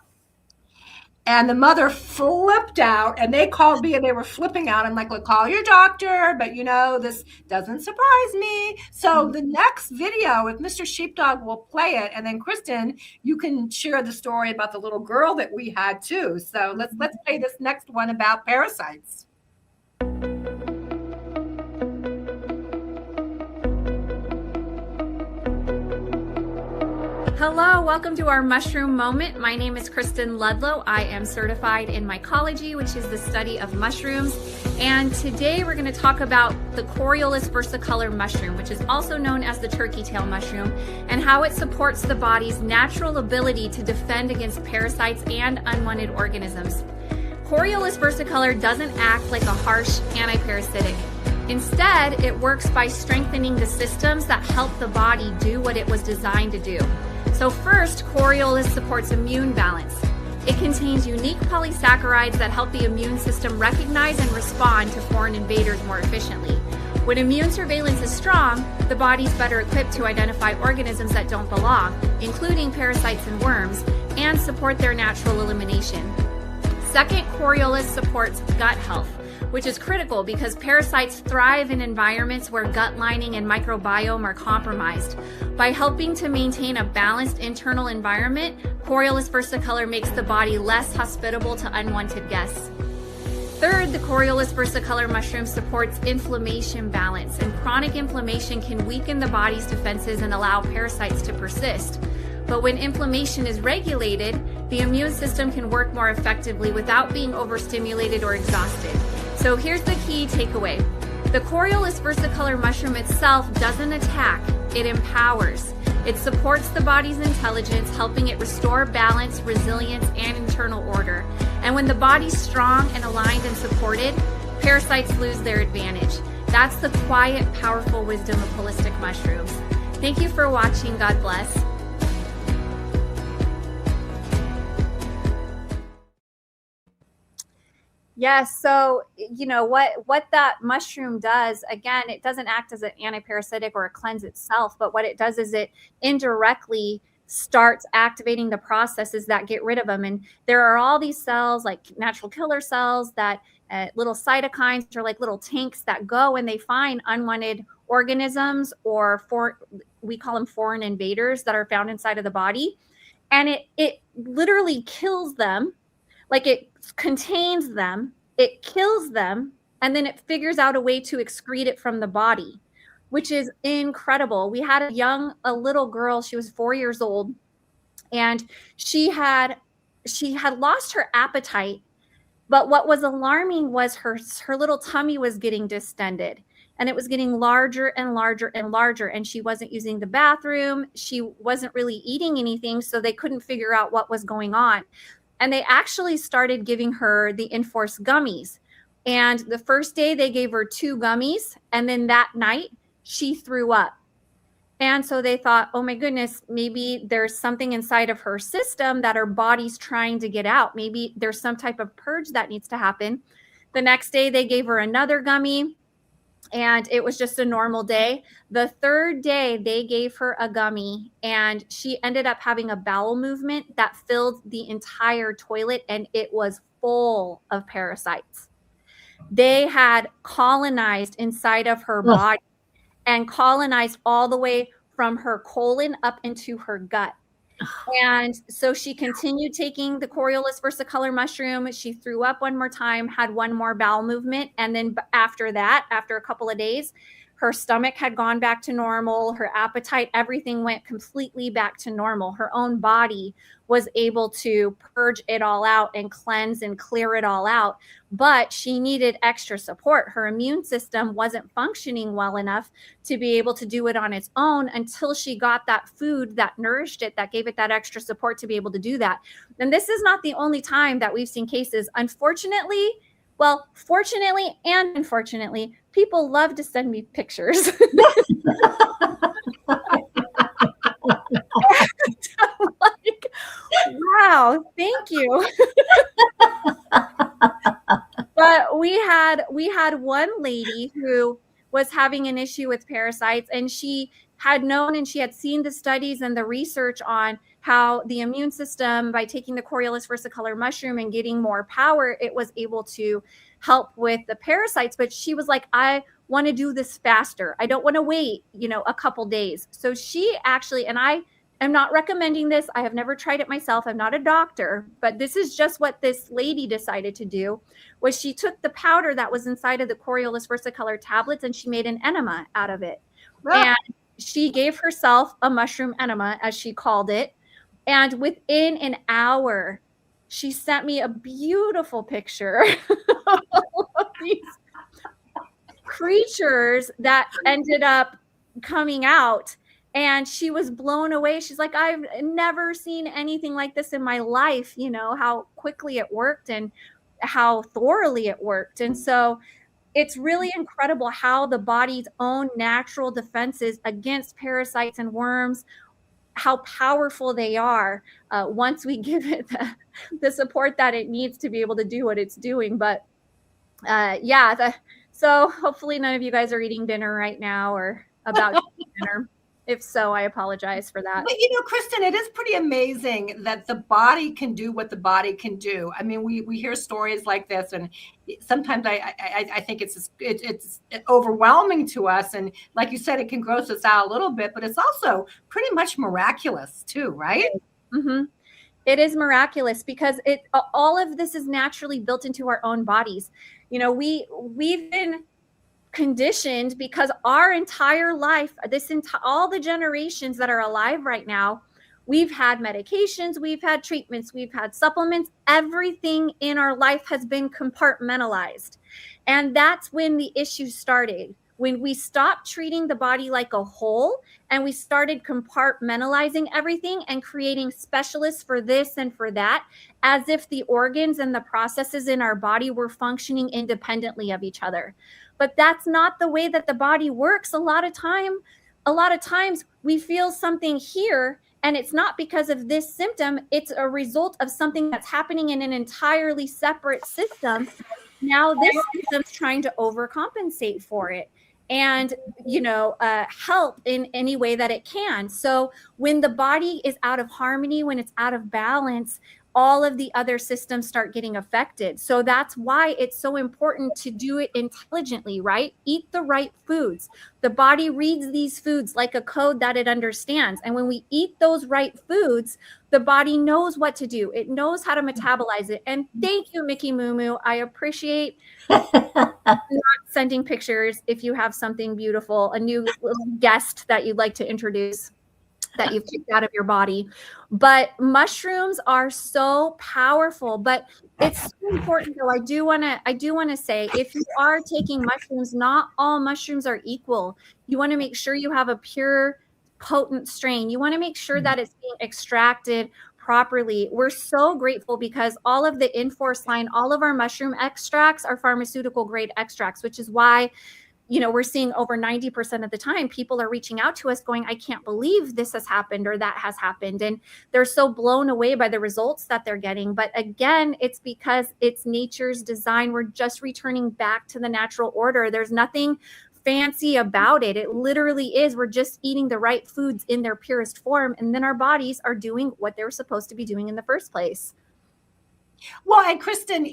And the mother flipped out and they called me and they were flipping out. I'm like, well, call your doctor. But, you know, this doesn't surprise me. So the next video with Mr. Sheepdog will play it. And then, Kristen, you can share the story about the little girl that we had, too. So let's play this next one about parasites. Hello, welcome to our mushroom moment. My name is Kristen Ludlow. I am certified in mycology, which is the study of mushrooms. And today we're going to talk about the Coriolus versicolor mushroom, which is also known as the turkey tail mushroom, and how it supports the body's natural ability to defend against parasites and unwanted organisms. Coriolus versicolor doesn't act like a harsh antiparasitic. Instead, it works by strengthening the systems that help the body do what it was designed to do. So first, Coriolus supports immune balance. It contains unique polysaccharides that help the immune system recognize and respond to foreign invaders more efficiently. When immune surveillance is strong, the body's better equipped to identify organisms that don't belong, including parasites and worms, and support their natural elimination. Second, Coriolis supports gut health, which is critical because parasites thrive in environments where gut lining and microbiome are compromised. By helping to maintain a balanced internal environment, Coriolis versicolor makes the body less hospitable to unwanted guests. Third, the Coriolis versicolor mushroom supports inflammation balance, and chronic inflammation can weaken the body's defenses and allow parasites to persist. But when inflammation is regulated, the immune system can work more effectively without being overstimulated or exhausted. So here's the key takeaway. The Coriolis versicolor mushroom itself doesn't attack, it empowers. It supports the body's intelligence, helping it restore balance, resilience, and internal order. And when the body's strong and aligned and supported, parasites lose their advantage. That's the quiet, powerful wisdom of holistic mushrooms. Thank you for watching. God bless. Yes, so you know what that mushroom does, again, it doesn't act as an antiparasitic or a cleanse itself, but what it does is it indirectly starts activating the processes that get rid of them. And there are all these cells, like natural killer cells, that little cytokines are like little tanks that go and they find unwanted organisms, or we call them foreign invaders, that are found inside of the body. And it literally kills them. Like, it contains them, it kills them, and then it figures out a way to excrete it from the body, which is incredible. We had a little girl, she was 4 years old, and she had lost her appetite, but what was alarming was her little tummy was getting distended, and it was getting larger and larger and larger, and she wasn't using the bathroom, she wasn't really eating anything, so they couldn't figure out what was going on. And they actually started giving her the Enforce gummies. And the first day they gave her 2 gummies. And then that night she threw up. And so they thought, oh my goodness, maybe there's something inside of her system that her body's trying to get out. Maybe there's some type of purge that needs to happen. The next day they gave her another gummy. And it was just a normal day. The third day, they gave her a gummy, and she ended up having a bowel movement that filled the entire toilet, and it was full of parasites. They had colonized inside of her body and colonized all the way from her colon up into her gut. And so she continued taking the Coriolis versicolor mushroom. She threw up one more time, had one more bowel movement. And then after that, after a couple of days, her stomach had gone back to normal. Her appetite, everything went completely back to normal. Her own body was able to purge it all out and cleanse and clear it all out. But she needed extra support. Her immune system wasn't functioning well enough to be able to do it on its own until she got that food that nourished it, that gave it that extra support to be able to do that. And this is not the only time that we've seen cases. Unfortunately, well, fortunately and unfortunately, people love to send me pictures. Like, wow, thank you. But we had one lady who was having an issue with parasites, and she had known and she had seen the studies and the research on how the immune system, by taking the Coriolis versicolor mushroom and getting more power, it was able to help with the parasites. But she was like, I want to do this faster. I don't want to wait, a couple days. So she actually, and I am not recommending this, I have never tried it myself, I'm not a doctor, but this is just what this lady decided to do, was she took the powder that was inside of the Coriolis versicolor tablets and she made an enema out of it. And she gave herself a mushroom enema, as she called it. And within an hour, she sent me a beautiful picture of these creatures that ended up coming out. And she was blown away. She's like, I've never seen anything like this in my life, how quickly it worked and how thoroughly it worked. And so it's really incredible how the body's own natural defenses against parasites and worms how powerful they are once we give it the support that it needs to be able to do what it's doing. But so hopefully none of you guys are eating dinner right now or about to eat dinner. If so, I apologize for that. But Kristen, it is pretty amazing that the body can do what the body can do. I mean, we hear stories like this, and sometimes I think it's overwhelming to us. And like you said, it can gross us out a little bit, but it's also pretty much miraculous too, right? Mm-hmm. It is miraculous because all of this is naturally built into our own bodies. We've been conditioned because our entire life, all the generations that are alive right now, we've had medications, we've had treatments, we've had supplements. Everything in our life has been compartmentalized. And that's when the issue started. When we stopped treating the body like a whole and we started compartmentalizing everything and creating specialists for this and for that, as if the organs and the processes in our body were functioning independently of each other. But that's not the way that the body works. A lot of times we feel something here, and it's not because of this symptom. It's a result of something that's happening in an entirely separate system. Now this system's trying to overcompensate for it and help in any way that it can. So when the body is out of harmony, when it's out of balance, all of the other systems start getting affected. So that's why it's so important to do it intelligently, right? Eat the right foods. The body reads these foods like a code that it understands. And when we eat those right foods, the body knows what to do. It knows how to metabolize it. And thank you, Mickey Moo Moo. I appreciate not sending pictures if you have something beautiful, a new little guest that you'd like to introduce that you've kicked out of your body. But mushrooms are so powerful. But it's so important, though. I do want to say, if you are taking mushrooms, not all mushrooms are equal. You want to make sure you have a pure, potent strain. You want to make sure that it's being extracted properly. We're so grateful because all of the Inforce line, all of our mushroom extracts are pharmaceutical grade extracts, which is why we're seeing over 90% of the time people are reaching out to us going, I can't believe this has happened or that has happened. And they're so blown away by the results that they're getting. But again, it's because it's nature's design. We're just returning back to the natural order. There's nothing fancy about it. It literally is. We're just eating the right foods in their purest form. And then our bodies are doing what they were supposed to be doing in the first place. Well, and Kristen,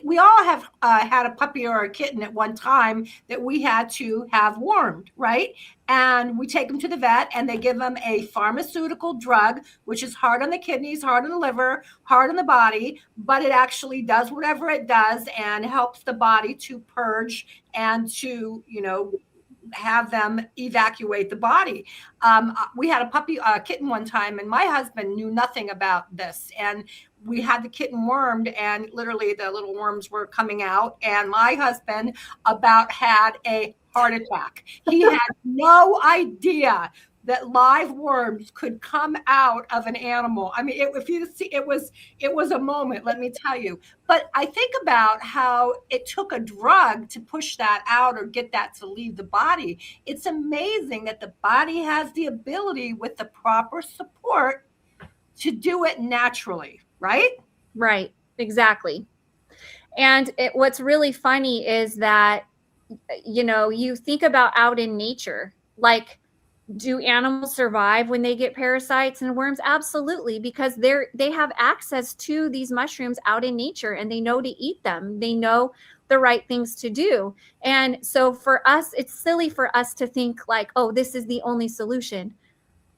we all have had a puppy or a kitten at one time that we had to have wormed, right? And we take them to the vet and they give them a pharmaceutical drug, which is hard on the kidneys, hard on the liver, hard on the body, but it actually does whatever it does and helps the body to purge and to, have them evacuate the body. We had a kitten one time, and my husband knew nothing about this. And we had the kitten wormed, and literally the little worms were coming out. And my husband about had a heart attack. He had no idea that live worms could come out of an animal. I mean, if you see, it was a moment, let me tell you. But I think about how it took a drug to push that out or get that to leave the body. It's amazing that the body has the ability with the proper support to do it naturally, right? Right, exactly. And what's really funny is that, you think about out in nature, like, do animals survive when they get parasites and worms? Absolutely, because they have access to these mushrooms out in nature and they know to eat them. They know the right things to do. And so for us, it's silly for us to think like, oh, this is the only solution.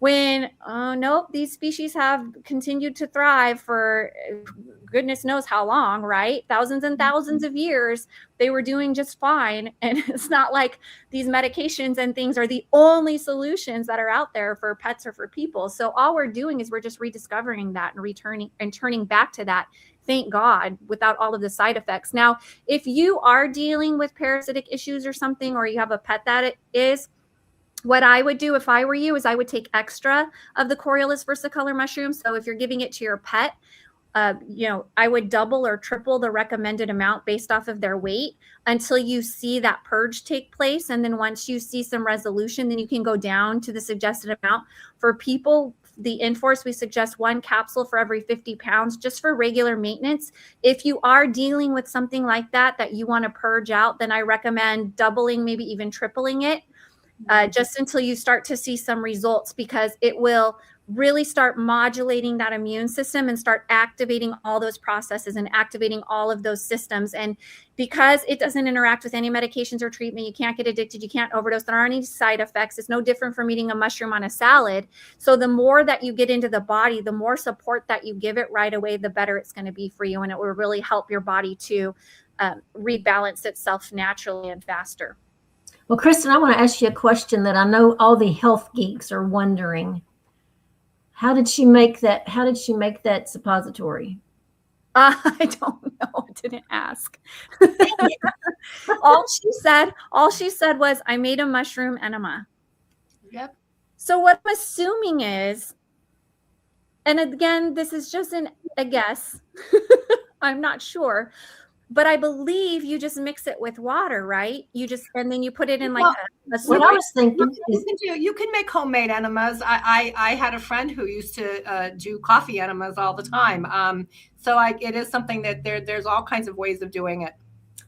When, nope, these species have continued to thrive for goodness knows how long, right? Thousands and thousands of years, they were doing just fine. And it's not like these medications and things are the only solutions that are out there for pets or for people. So all we're doing is we're just rediscovering that and turning back to that, thank God, without all of the side effects. Now, if you are dealing with parasitic issues or something, or you have a pet that it is, what I would do if I were you is I would take extra of the Coriolis versicolor mushroom. So if you're giving it to your pet, I would double or triple the recommended amount based off of their weight until you see that purge take place. And then once you see some resolution, then you can go down to the suggested amount. For people, the Enforce, we suggest 1 capsule for every 50 pounds just for regular maintenance. If you are dealing with something like that you want to purge out, then I recommend doubling, maybe even tripling it, just until you start to see some results, because it will really start modulating that immune system and start activating all those processes and activating all of those systems. And because it doesn't interact with any medications or treatment, you can't get addicted, you can't overdose, there aren't any side effects. It's no different from eating a mushroom on a salad. So the more that you get into the body, the more support that you give it right away, the better it's going to be for you. And it will really help your body to rebalance itself naturally and faster. Well, Kristen, I want to ask you a question that I know all the health geeks are wondering. How did she make that? How did she make that suppository? I don't know. I didn't ask. all she said was, I made a mushroom enema. Yep. So what I'm assuming is, and again, this is just a guess. I'm not sure, but I believe you just mix it with water, right? And then you put it in like a What I was thinking is You can make homemade enemas. I had a friend who used to do coffee enemas all the time. So it is something that there's all kinds of ways of doing it.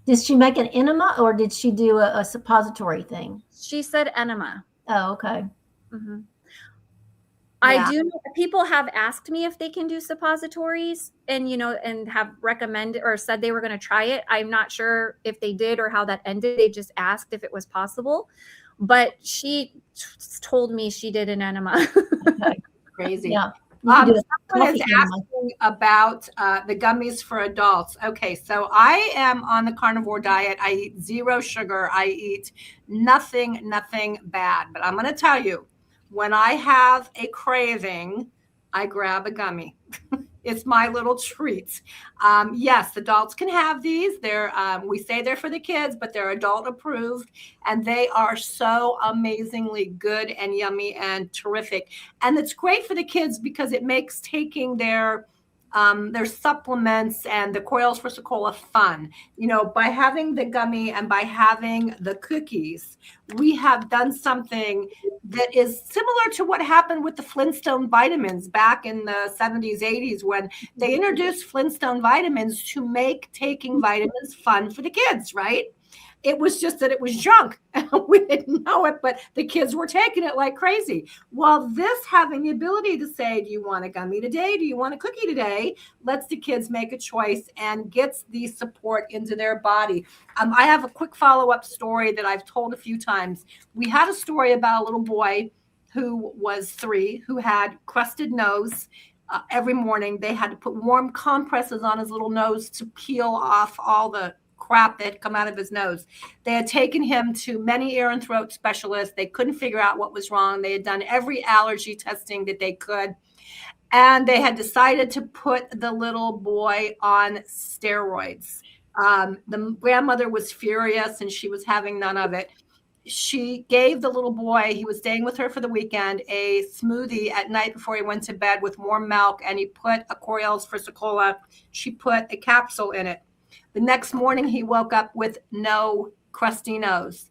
Did she make an enema or did she do a suppository thing? She said enema. Oh, okay. Mm-hmm. Yeah. I do know people have asked me if they can do suppositories and, and have recommended or said they were going to try it. I'm not sure if they did or how that ended. They just asked if it was possible, but she told me she did an enema. Okay. Crazy. Yeah. Someone is asking about the gummies for adults. Okay, so I am on the carnivore diet. I eat 0 sugar. I eat nothing bad. But I'm going to tell you, when I have a craving, I grab a gummy. It's my little treat. Yes, adults can have these. We say they're for the kids, but they're adult approved, and they are so amazingly good and yummy and terrific. And it's great for the kids because it makes taking their supplements and the Coils for Sequoia fun. By having the gummy and by having the cookies, we have done something that is similar to what happened with the Flintstone vitamins back in the 70s, 80s, when they introduced Flintstone vitamins to make taking vitamins fun for the kids, right? It was just that it was junk. We didn't know it, but the kids were taking it like crazy. Well, this having the ability to say, do you want a gummy today? Do you want a cookie today? Lets the kids make a choice and gets the support into their body. I have a quick follow-up story that I've told a few times. We had a story about a little boy who was 3, who had crusted nose. Every morning they had to put warm compresses on his little nose to peel off all the crap that had come out of his nose. They had taken him to many ear and throat specialists. They couldn't figure out what was wrong. They had done every allergy testing that they could. And they had decided to put the little boy on steroids. The grandmother was furious and she was having none of it. She gave the little boy, he was staying with her for the weekend, a smoothie at night before he went to bed with warm milk. And he put a Coils for Sequoia. She put a capsule in it. The next morning, he woke up with no crusty nose.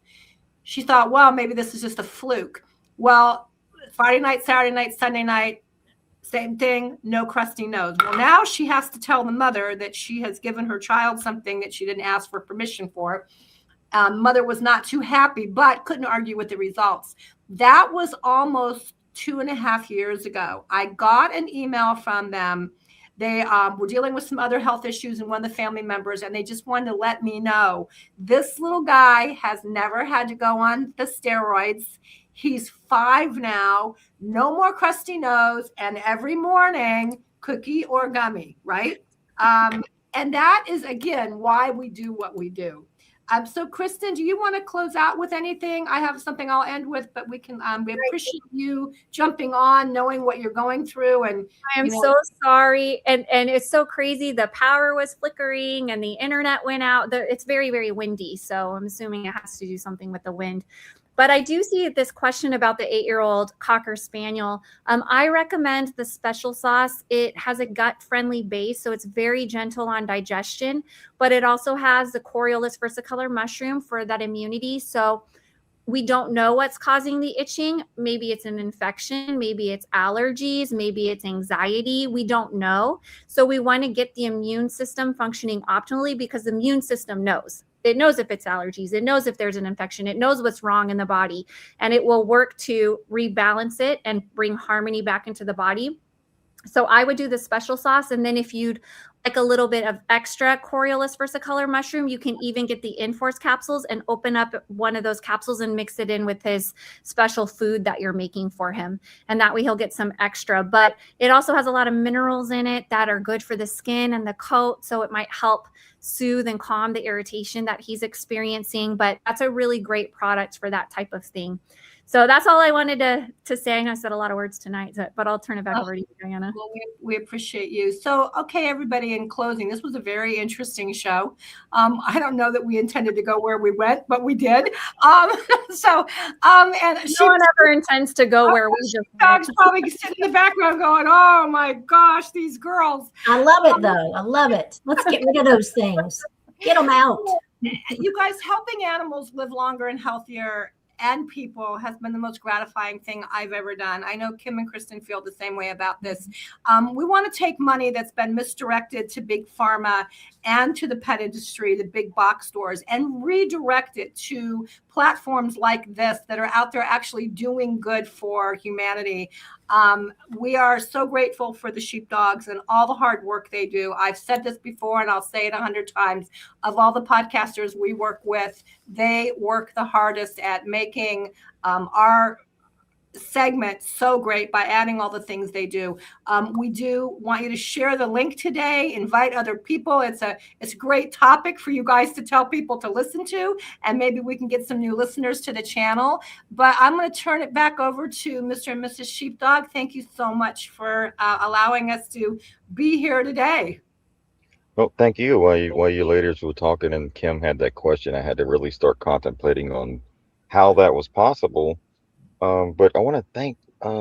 She thought, well, maybe this is just a fluke. Well, Friday night, Saturday night, Sunday night, same thing, no crusty nose. Well, now she has to tell the mother that she has given her child something that she didn't ask for permission for. Mother was not too happy, but couldn't argue with the results. That was almost 2.5 years ago. I got an email from them. They were dealing with some other health issues and one of the family members, and they just wanted to let me know this little guy has never had to go on the steroids. He's 5 now, no more crusty nose, and every morning, cookie or gummy, right? And that is, again, why we do what we do. So, Kristen, do you want to close out with anything? I have something I'll end with, but we can. We appreciate you jumping on, knowing what you're going through, and I am so sorry. And it's so crazy. The power was flickering, and the internet went out. It's very, very windy, so I'm assuming it has to do something with the wind. But I do see this question about the 8-year-old Cocker Spaniel. I recommend the special sauce. It has a gut-friendly base, so it's very gentle on digestion, but it also has the Coriolis versicolor mushroom for that immunity. So we don't know what's causing the itching. Maybe it's an infection, maybe it's allergies, maybe it's anxiety. We don't know. So we want to get the immune system functioning optimally, because the immune system knows. It knows if it's allergies, it knows if there's an infection, it knows what's wrong in the body, and it will work to rebalance it and bring harmony back into the body. So I would do the special sauce. And then if you'd like a little bit of extra Coriolis versicolor mushroom, you can even get the Enforce capsules and open up one of those capsules and mix it in with his special food that you're making for him. And that way he'll get some extra. But it also has a lot of minerals in it that are good for the skin and the coat. So it might help soothe and calm the irritation that he's experiencing. But that's a really great product for that type of thing. So that's all I wanted to say. I know I said a lot of words tonight, but I'll turn it back over to you, Diana. Well, we appreciate you. So, okay, everybody, in closing, this was a very interesting show. I don't know that we intended to go where we went, but we did. And No one ever intends to go where we just dog's probably sitting in the background going, "Oh my gosh, these girls." I love it though. I love it. Let's get rid of those things. Get them out. You guys, helping animals live longer and healthier and people has been the most gratifying thing I've ever done. I know Kim and Kristen feel the same way about this. We want to take money that's been misdirected to big pharma and to the pet industry, the big box stores, and redirect it to platforms like this that are out there actually doing good for humanity. We are so grateful for the sheepdogs and all the hard work they do. I've said this before and I'll say it 100 times. Of all the podcasters we work with, they work the hardest at making our segment so great by adding all the things they do. We do want you to share the link today, invite other people. It's a great topic for you guys to tell people to listen to, and maybe we can get some new listeners to the channel. But I'm going to turn it back over to Mr. and Mrs. Sheepdog. Thank you so much for allowing us to be here today. Well, thank you. While you ladies were talking and Kim had that question, I had to really start contemplating on how that was possible. But I want to thank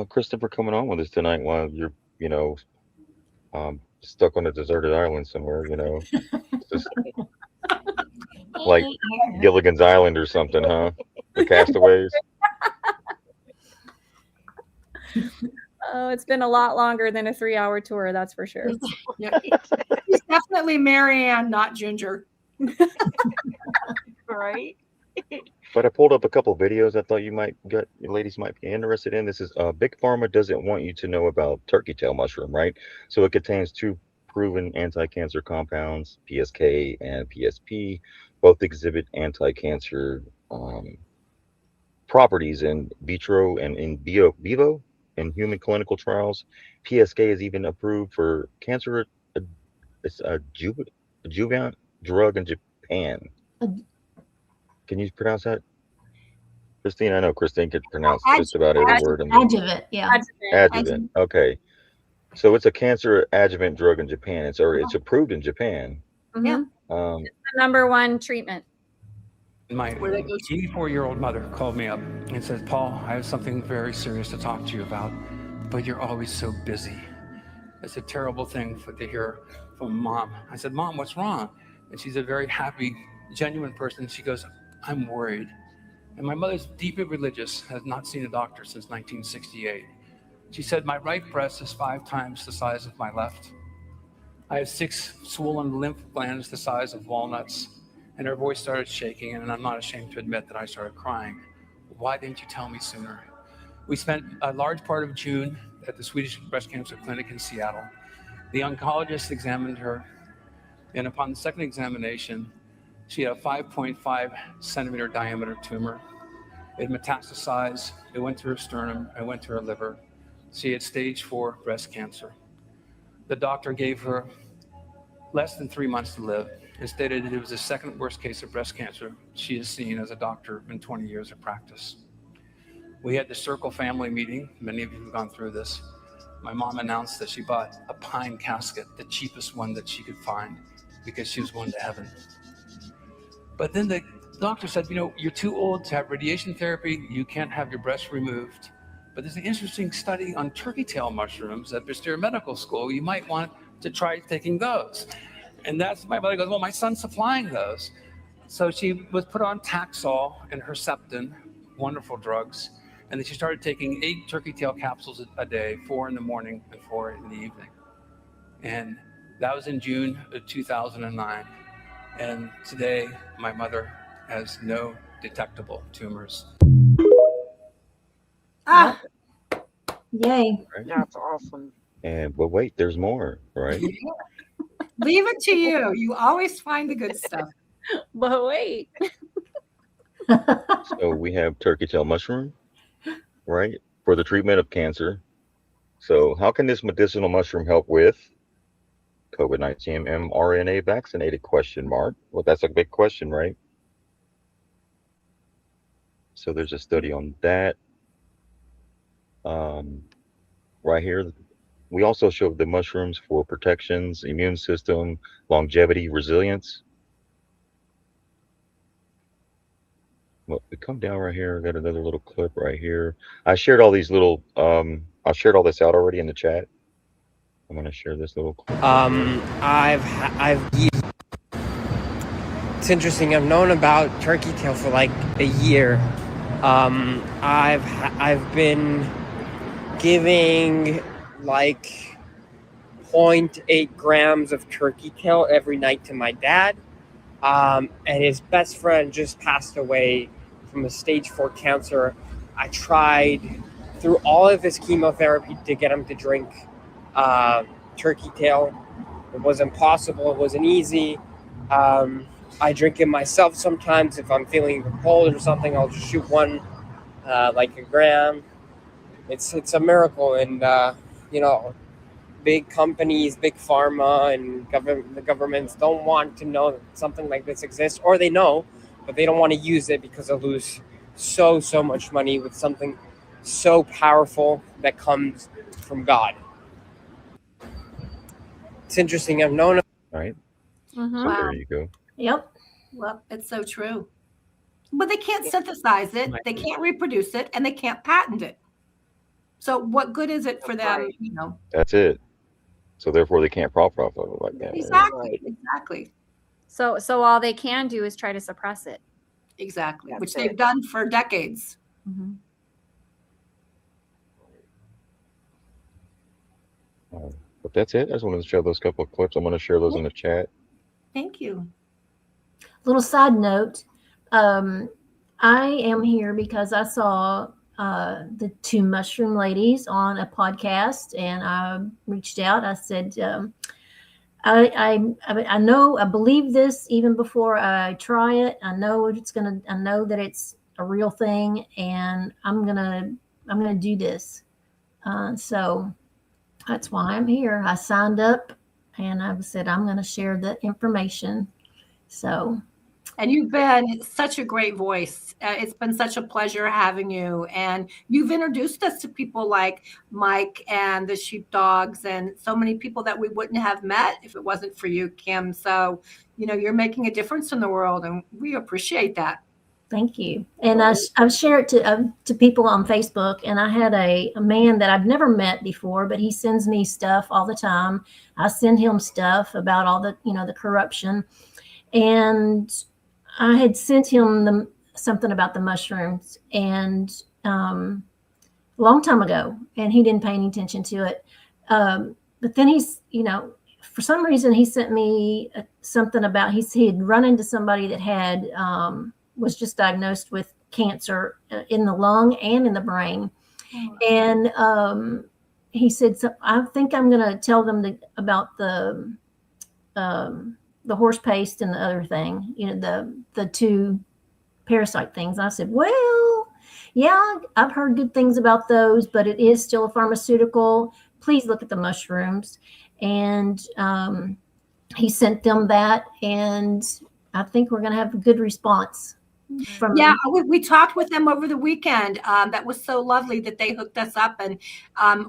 Kristen for coming on with us tonight while you're, stuck on a deserted island somewhere, just like Gilligan's Island or something, huh? The Castaways. Oh, it's been a lot longer than a 3-hour tour, that's for sure. Yeah. He's definitely Marianne, not Ginger. Right? But I pulled up a couple of videos I thought you ladies might be interested in. This is Big Pharma doesn't want you to know about turkey tail mushroom, right? So it contains 2 proven anti-cancer compounds, PSK and PSP. Both exhibit anti-cancer properties in vitro and in vivo in human clinical trials. PSK is even approved for cancer. It's a adjuvant drug in Japan. Can you pronounce that, Christine? I know Christine could pronounce just about every word. Adjuvant, yeah. Adjuvant. Okay. So it's a cancer adjuvant drug in Japan. It's approved in Japan. Yeah. It's the #1 treatment. My 84-year-old mother called me up and said, "Paul, I have something very serious to talk to you about, but you're always so busy." It's a terrible thing to hear from Mom. I said, "Mom, what's wrong?" And she's a very happy, genuine person. She goes, "I'm worried." And my mother's deeply religious, has not seen a doctor since 1968. She said, "My right breast is 5 times the size of my left. I have 6 swollen lymph glands the size of walnuts." And her voice started shaking, and I'm not ashamed to admit that I started crying. "Why didn't you tell me sooner?" We spent a large part of June at the Swedish Breast Cancer Clinic in Seattle. The oncologist examined her, and upon the second examination, she had a 5.5 centimeter diameter tumor. It metastasized. It went to her sternum. It went to her liver. She had stage 4 breast cancer. The doctor gave her less than 3 months to live and stated that it was the second worst case of breast cancer she has seen as a doctor in 20 years of practice. We had the Circle family meeting. Many of you have gone through this. My mom announced that she bought a pine casket, the cheapest one that she could find, because she was going to heaven. But then the The doctor said, you're too old to have radiation therapy. You can't have your breast removed. But there's an interesting study on turkey tail mushrooms at Bristol Medical School. You might want to try taking those. And that's my mother goes, well, my son's supplying those. So she was put on Taxol and Herceptin, wonderful drugs. And then she started taking 8 turkey tail capsules a day, 4 in the morning and 4 in the evening. And that was in June of 2009. And today, my mother has no detectable tumors. Ah, Yay. That's awesome. But wait, there's more, right? leave it to you. You always find the good stuff. But wait. So we have turkey tail mushroom, right, for the treatment of cancer. So how can this medicinal mushroom help with COVID-19 mRNA vaccinated ? Well, that's a big question, right? So there's a study on that. Right here, we also showed the mushrooms for protections, immune system, longevity, resilience. Well, we come down right here. I got another little clip right here. I shared all these little, I shared all this out already in the chat. I'm gonna share this little clip. It's interesting. I've known about turkey tail for like a year. I've been giving like 0.8 grams of turkey tail every night to my dad. And his best friend just passed away from a stage 4 cancer. I tried through all of his chemotherapy to get him to drink turkey tail. It was impossible. It wasn't easy. I drink it myself sometimes. If I'm feeling cold or something, I'll just shoot one, like a gram. It's a miracle. And, big companies, big pharma, and the governments don't want to know that something like this exists, or they know, but they don't want to use it because they'll lose so much money with something so powerful that comes from God. It's interesting. I've known. Right. Mm-hmm. So there you go. Yep. Well, it's so true. But they can't synthesize it, they can't reproduce it, and they can't patent it. So what good is it for them, That's it. So therefore, they can't profit off of it like that. Exactly. Exactly. So all they can do is try to suppress it. Exactly. That's Which it. they've done for decades. Mm-hmm. But that's it. I just wanted to show those couple of clips. I'm going to share those in the chat. Thank you. Little side note. I am here because I saw the 2 mushroom ladies on a podcast, and I reached out. I said, I know, I believe this even before I try it. I know that it's a real thing, and I'm gonna do this. So that's why I'm here. I signed up, and I said I'm gonna share the information. So. And you've been such a great voice. It's been such a pleasure having you. And you've introduced us to people like Mike and the sheepdogs and so many people that we wouldn't have met if it wasn't for you, Kim. So, you're making a difference in the world, and we appreciate that. Thank you. And I've shared it to people on Facebook, and I had a man that I've never met before, but he sends me stuff all the time. I send him stuff about all the, the corruption. And I had sent him something about the mushrooms, and a long time ago, and he didn't pay any attention to it. But then he's, for some reason, he sent me something about he had run into somebody that had was just diagnosed with cancer in the lung and in the brain, and he said, "So I think I'm going to tell them about the horse paste and the other thing, the 2 parasite things." I said, well, yeah, I've heard good things about those, but it is still a pharmaceutical. Please look at the mushrooms. And he sent them that, and I think we're going to have a good response. From Yeah, we talked with them over the weekend. That was so lovely that they hooked us up. And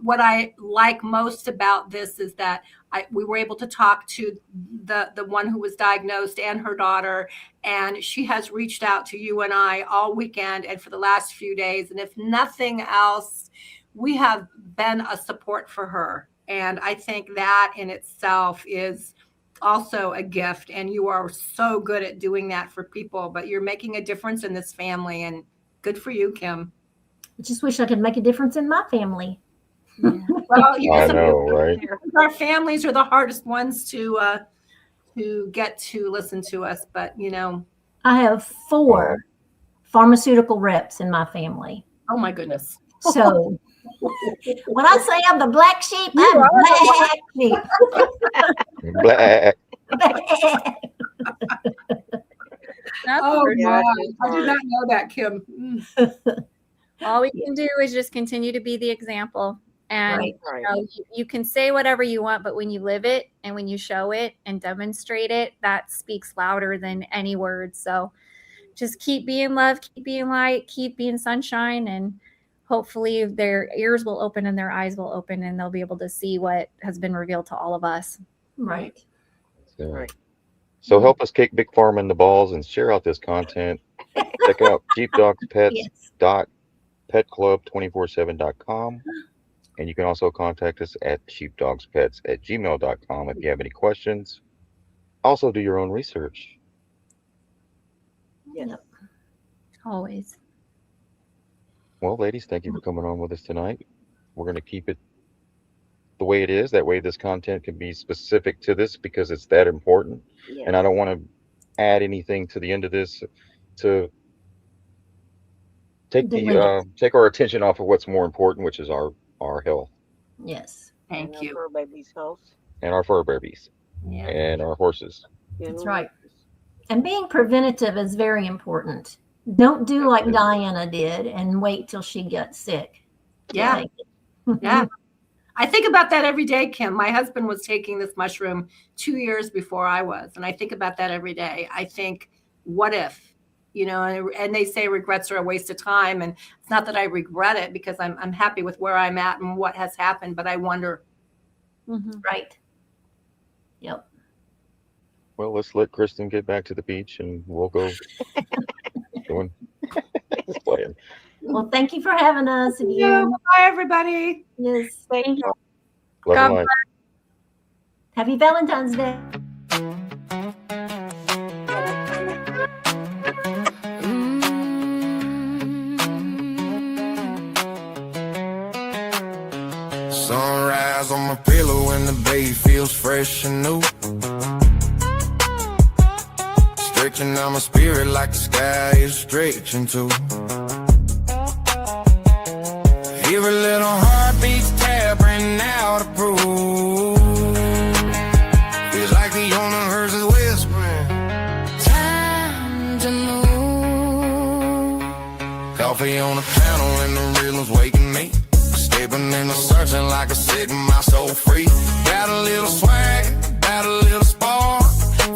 what I like most about this is that we were able to talk to the one who was diagnosed and her daughter, and she has reached out to you and I all weekend and for the last few days. And if nothing else, we have been a support for her. And I think that in itself is also a gift, and you are so good at doing that for people, but you're making a difference in this family, and good for you, Kim. I just wish I could make a difference in my family. Well, I know, right? Our families are the hardest ones to get to listen to us, but I have 4 pharmaceutical reps in my family. oh my goodness. So when I say I'm the black sheep, I'm black sheep. Black. Oh my, I did not know that, Kim. All we can do is just continue to be the example. And Right. you can say whatever you want, but when you live it and when you show it and demonstrate it, that speaks louder than any words. So just keep being love, keep being light, keep being sunshine, and hopefully their ears will open and their eyes will open and they'll be able to see what has been revealed to all of us. Right. So help us kick Big Pharma in the balls and share out this content. Check out sheepdogspets.petclub247.com. And you can also contact us at sheepdogspets@gmail.com if you have any questions. Also do your own research. Yep. Always. Well, ladies, thank you for coming on with us tonight. We're going to keep it the way it is. That way this content can be specific to this because it's that important. And I don't want to add anything to the end of this to take take our attention off of what's more important, which is our health. Yes. Thank you. Fur babies' health. And our fur babies. Yeah. And our horses. That's right. And being preventative is very important. Don't do like Diana did and wait till she got sick. Yeah. Yeah. I think about that every day, Kim. My husband was taking this mushroom 2 years before I was. And I think about that every day. I think, what if? And they say regrets are a waste of time. And it's not that I regret it because I'm happy with where I'm at and what has happened. But I wonder. Mm-hmm. Right. Yep. Well, let's let Kristen get back to the beach and we'll go doing playing. Well, thank you for having us again. Yeah, bye, everybody. Yes. Thank you. Love and light. Happy Valentine's Day. Sunrise on my pillow and the bay feels fresh and new. Stretching out my spirit like the sky is stretching too. Every little heartbeat's tapping out a proof. Feels like the universe is whispering, time to move. Coffee on the panel and the rhythm's waking me. Stepping in the searching like a setting my soul free. Got a little swag, got a little spark.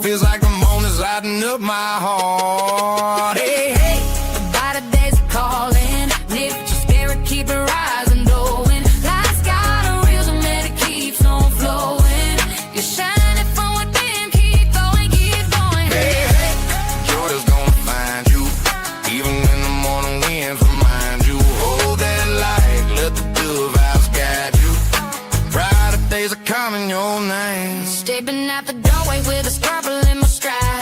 Feels like the morning's lighting up my heart. Hey, hey, the brighter days are calling. Lift your spirit, keep it rising, going. Life's got a rhythm and it keeps on flowing. You're shining from within, keep going, keep going. Hey, hey, joy is gonna find you. Even when the morning winds remind you. Hold that light, let the dove eyes guide you. Brighter days are coming your name. Stepping out the doorway with a sparkle in my stride.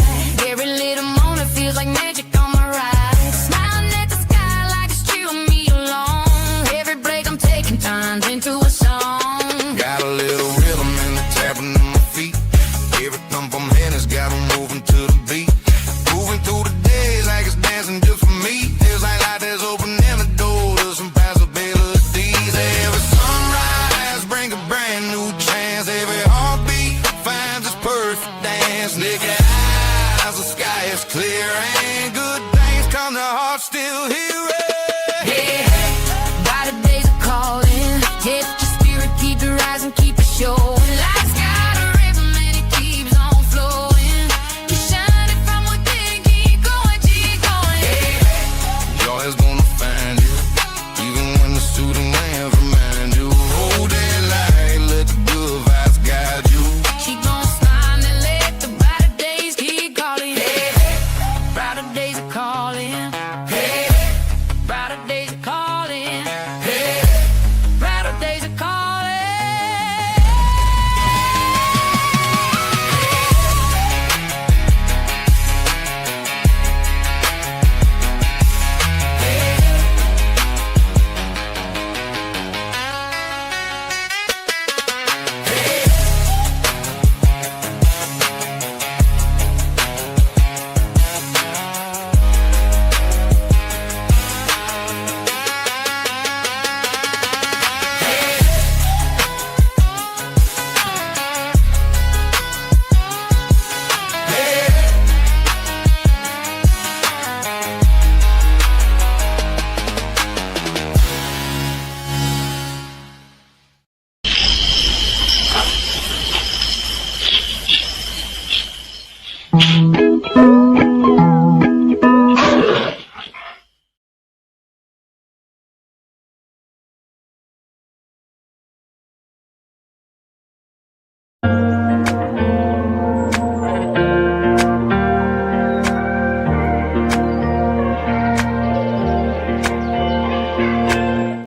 Every little moment feels like magic on my ride. Smiling at the sky like it's cheering me along. Every break I'm taking turns into a song. Got a little rhythm in the tapping of my feet. Every thump I'm in has got 'em moving to the beat. Moving through the days like it's dancing just for me. Feels like light is opening the door to some possibilities. Every sunrise brings a brand new chance. Every heartbeat finds its perfect dance. Naked eyes, the sky is clear.